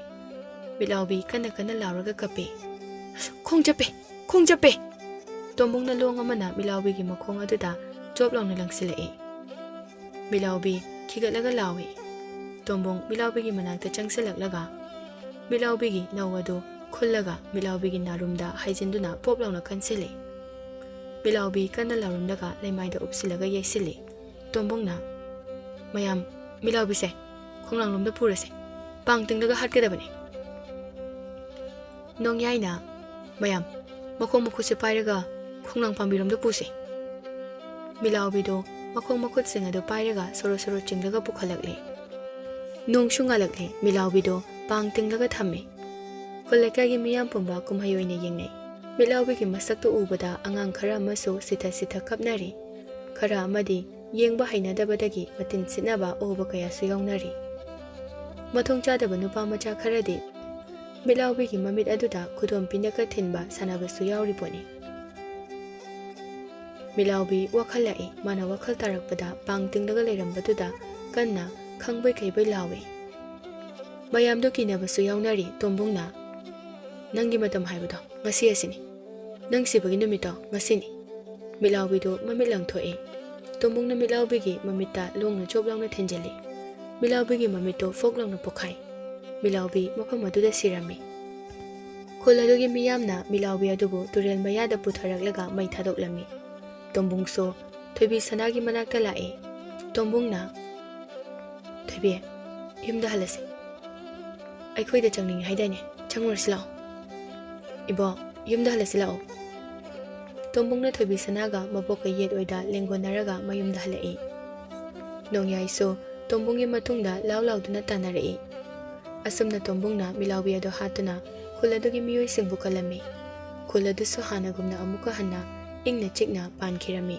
ꯃꯤꯂꯥꯎꯕꯤ ꯀꯟꯅ ꯂꯥꯎꯔꯒ ꯀꯞꯄꯤ ꯈꯣꯡ ꯆꯞꯄꯦ ꯇꯣꯝꯕꯨꯡꯅ ꯂꯣꯡ ꯑꯃꯅ ꯃꯤꯂꯥꯎꯕꯤꯒꯤ ꯃꯈꯣꯡ ꯑꯗꯨꯗ ꯆꯣꯞ ꯂꯥꯎꯅ ꯂꯪꯁꯤꯜꯂꯛꯏ ꯃꯤꯂꯥꯎꯕꯤ ꯈꯤꯒꯠꯂꯒ ꯂꯥꯎꯏ ꯇꯣꯝꯕꯨꯡ ꯃꯤꯂꯥꯎꯕꯤꯒꯤ ꯃꯅꯥꯛꯇ ꯆꯪꯁꯤꯜꯂꯛꯂꯒ ꯃꯤꯂꯥꯎꯕꯤꯒꯤ ꯅꯧ ꯑꯗꯨ ꯈꯨꯜꯂꯒ ꯃꯤꯂꯥꯎꯕꯤꯒꯤ ꯅꯥꯔꯨꯝꯗ ꯍꯩꯖꯤꯟꯗꯨꯅ ꯄꯣꯞ ꯂꯥꯎꯅ ꯀꯟꯁꯤꯜꯂꯤ ꯃꯤꯂꯥꯎꯕꯤ ꯀꯟꯅ ꯂꯥꯎꯔꯝꯂꯒ ꯂꯩꯃꯥꯏꯗ ꯎꯞꯁꯤꯜꯂꯒ ꯌꯩꯁꯤꯜꯂꯤ ꯇꯣꯝꯕꯨꯡꯅ ꯃꯌꯥꯝ ꯃꯤꯂꯥꯎꯕꯤꯁꯦ ꯈꯣꯡꯅꯥꯡꯂꯣꯝꯗ ꯄꯨꯔꯁꯦ ꯄꯥꯡ ꯇꯤꯡꯂꯒ ꯍꯥꯠꯀꯗꯕꯅꯤ ꯅꯣꯡꯌꯥꯏꯅ ꯃꯌꯥꯝ ꯃꯈꯣꯡ ꯃꯈꯨꯠꯁꯦ ꯄꯥꯏꯔꯒ ꯈꯣꯡꯅꯥꯡ ꯄꯥꯝꯕꯤꯔꯣꯝꯗ ꯄꯨꯁꯦ ꯃꯤꯂꯥꯎꯕꯤꯗꯣ ꯃꯈꯣꯡ ꯃꯈꯨꯠꯁꯤꯡ ꯑꯗꯨ ꯄꯥꯏꯔꯒ ꯁꯣꯔꯣ ꯆꯤꯡꯂꯒ ꯄꯨꯈꯠꯂꯛꯂꯦ ꯅꯣꯡꯁꯨ ꯉꯥꯜꯂꯛꯂꯦ ꯃꯤꯂꯥꯎꯕꯤꯗꯣ ꯄꯥꯡ ꯇꯤꯡꯂꯒ ꯊꯝꯃꯤ ꯈꯨꯜ ꯂꯩꯀꯥꯏꯒꯤ ꯃꯤꯌꯥꯝ ꯄꯨꯝꯕ ꯀꯨꯝꯍꯩ ꯑꯣꯏꯅ ꯌꯦꯡꯅꯩ ꯃꯤꯂꯥꯎꯕꯤꯒꯤ ꯃꯁꯛꯇꯨ ꯎꯕꯗ ꯑꯉꯥꯡ ꯈꯔ ꯑꯃꯁꯨ ꯁꯤꯊ ꯀꯞꯅꯔꯤ ꯈꯔ ꯑꯃꯗꯤ ꯌꯦꯡꯕ ꯍꯩꯅꯗꯕꯗꯒꯤ ꯃꯇꯤꯟ ꯁꯤꯠꯅꯕ ꯑꯣꯕ ꯀꯌꯥꯁꯨ ꯌꯥꯎꯅꯔꯤ ꯃꯊꯣꯡ ꯆꯥꯗꯕ ꯅꯨꯄꯥ ꯃꯆꯥ ꯈꯔꯗꯤ ꯃꯤꯂꯥꯎꯕꯤꯒꯤ ꯃꯃꯤꯠ ꯑꯗꯨꯗ ꯈꯨꯗꯣꯝ ꯄꯤꯅꯀ ꯊꯤꯟꯕ ꯁꯥꯟꯅꯕꯁꯨ ꯌꯥꯎꯔꯤꯄꯣꯠꯅꯤ ꯃꯤꯂꯥꯎꯕꯤ ꯋꯥꯈꯜ ꯂꯥꯛꯏ ꯃꯥꯅ ꯋꯥꯈꯜ ꯇꯥꯔꯛꯄꯗ ꯄꯥꯡ ꯇꯤꯡꯂꯒ ꯂꯩꯔꯝꯕꯗꯨꯗ ꯀꯟꯅ ꯈꯪꯕꯩ ꯀꯩꯕꯩ ꯂꯥꯎꯏ ꯃꯌꯥꯝꯗꯨ ꯀꯤꯅꯕꯁꯨ ꯌꯥꯎꯅꯔꯤ ꯇꯣꯝꯕꯨꯡꯅ ꯅꯪꯒꯤ ꯃꯇꯝ ꯍꯥꯏꯕꯗꯣ ꯉꯁꯤ ꯑꯁꯤꯅꯤ ꯅꯪ ꯁꯤꯕꯒꯤ ꯅꯨꯃꯤꯠꯇꯣ ꯉꯁꯤꯅꯤ ꯃꯤꯂꯥꯎꯕꯤꯗꯨ ꯃꯃꯤꯠ ꯂꯪꯊꯣꯛꯏ ꯇꯣꯝꯕꯨꯡꯅ ꯃꯤꯂꯥꯎꯕꯤꯒꯤ ꯃꯃꯤꯠꯇ ꯂꯣꯡꯅ ꯆꯣꯞ ꯂꯥꯎꯅ ꯊꯤꯟꯖꯤꯜꯂꯤ ꯃꯤꯂꯥꯎꯕꯤꯒꯤ ꯃꯃꯤꯠꯇꯨ ꯐꯣꯛ ꯂꯥꯎꯅ ꯄꯣꯛꯈꯥꯏ ꯃꯤꯂꯥꯎꯕꯤ ꯃꯐꯝ ꯑꯗꯨꯗ ꯁꯤꯔꯝꯃꯤ ꯈꯨꯜ ꯑꯗꯨꯒꯤ ꯃꯤꯌꯥꯝꯅ ꯃꯤꯂꯥꯎꯕꯤ ꯑꯗꯨꯕꯨ ꯇꯨꯔꯦꯜ ꯃꯌꯥꯗ ꯄꯨꯊꯔꯛꯂꯒ ꯃꯩ ꯊꯥꯗꯣꯛꯂꯝꯃꯤ ꯇꯣꯝꯕꯨꯡꯁꯨ ꯊꯣꯏꯕꯤ ꯁꯅꯥꯒꯤ ꯃꯅꯥꯛꯇ ꯂꯥꯛꯏ ꯇꯣꯝꯕꯨꯡꯅ ꯊꯣꯏꯕꯤ ꯌꯨꯝꯗ ꯍꯜꯂꯁꯤ ꯑꯩꯈꯣꯏꯗ ꯆꯪꯅꯤꯡꯉꯤ ꯍꯥꯏꯗꯥꯏꯅꯦ ꯆꯪꯉꯨꯔꯁꯤ ꯂꯥꯛꯑꯣ ꯏꯕꯣ ꯌꯨꯝꯗ ꯍꯜꯂꯁꯤ ꯂꯥꯛꯑꯣ ꯇꯣꯝꯕꯨꯡꯅ ꯊꯣꯏꯕꯤ ꯁꯅꯥꯒ ꯃꯕꯣꯛꯀ ꯌꯦꯠ ꯑꯣꯏꯗ ꯂꯦꯡꯒꯣꯟꯅꯔꯒ ꯃꯌꯨꯝꯗ ꯍꯜꯂꯛꯏ ꯅꯣꯡꯌꯥꯏꯁꯨ ꯇꯣꯝꯕꯨꯡꯒꯤ ꯃꯇꯨꯡꯗ ꯂꯥꯎꯗꯨꯅ ꯇꯥꯟꯅꯔꯛꯏ ꯑꯁꯨꯝꯅ ꯇꯣꯝꯕꯨꯡꯅ ꯃꯤꯂꯥꯎꯕꯤ ꯑꯗꯨ ꯍꯥꯠꯇꯨꯅ ꯈꯨꯜ ꯑꯗꯨꯒꯤ ꯃꯤꯑꯣꯏꯁꯤꯡꯕꯨ ꯀꯜꯂꯝꯃꯤ ꯈꯨꯜ ꯑꯗꯨꯁꯨ ꯍꯥꯟꯅꯒꯨꯝꯅ ꯑꯃꯨꯛꯀ ꯍꯟꯅ ꯏꯪꯅ ꯆꯤꯛꯅ ꯄꯥꯟꯈꯤꯔꯝꯃꯤ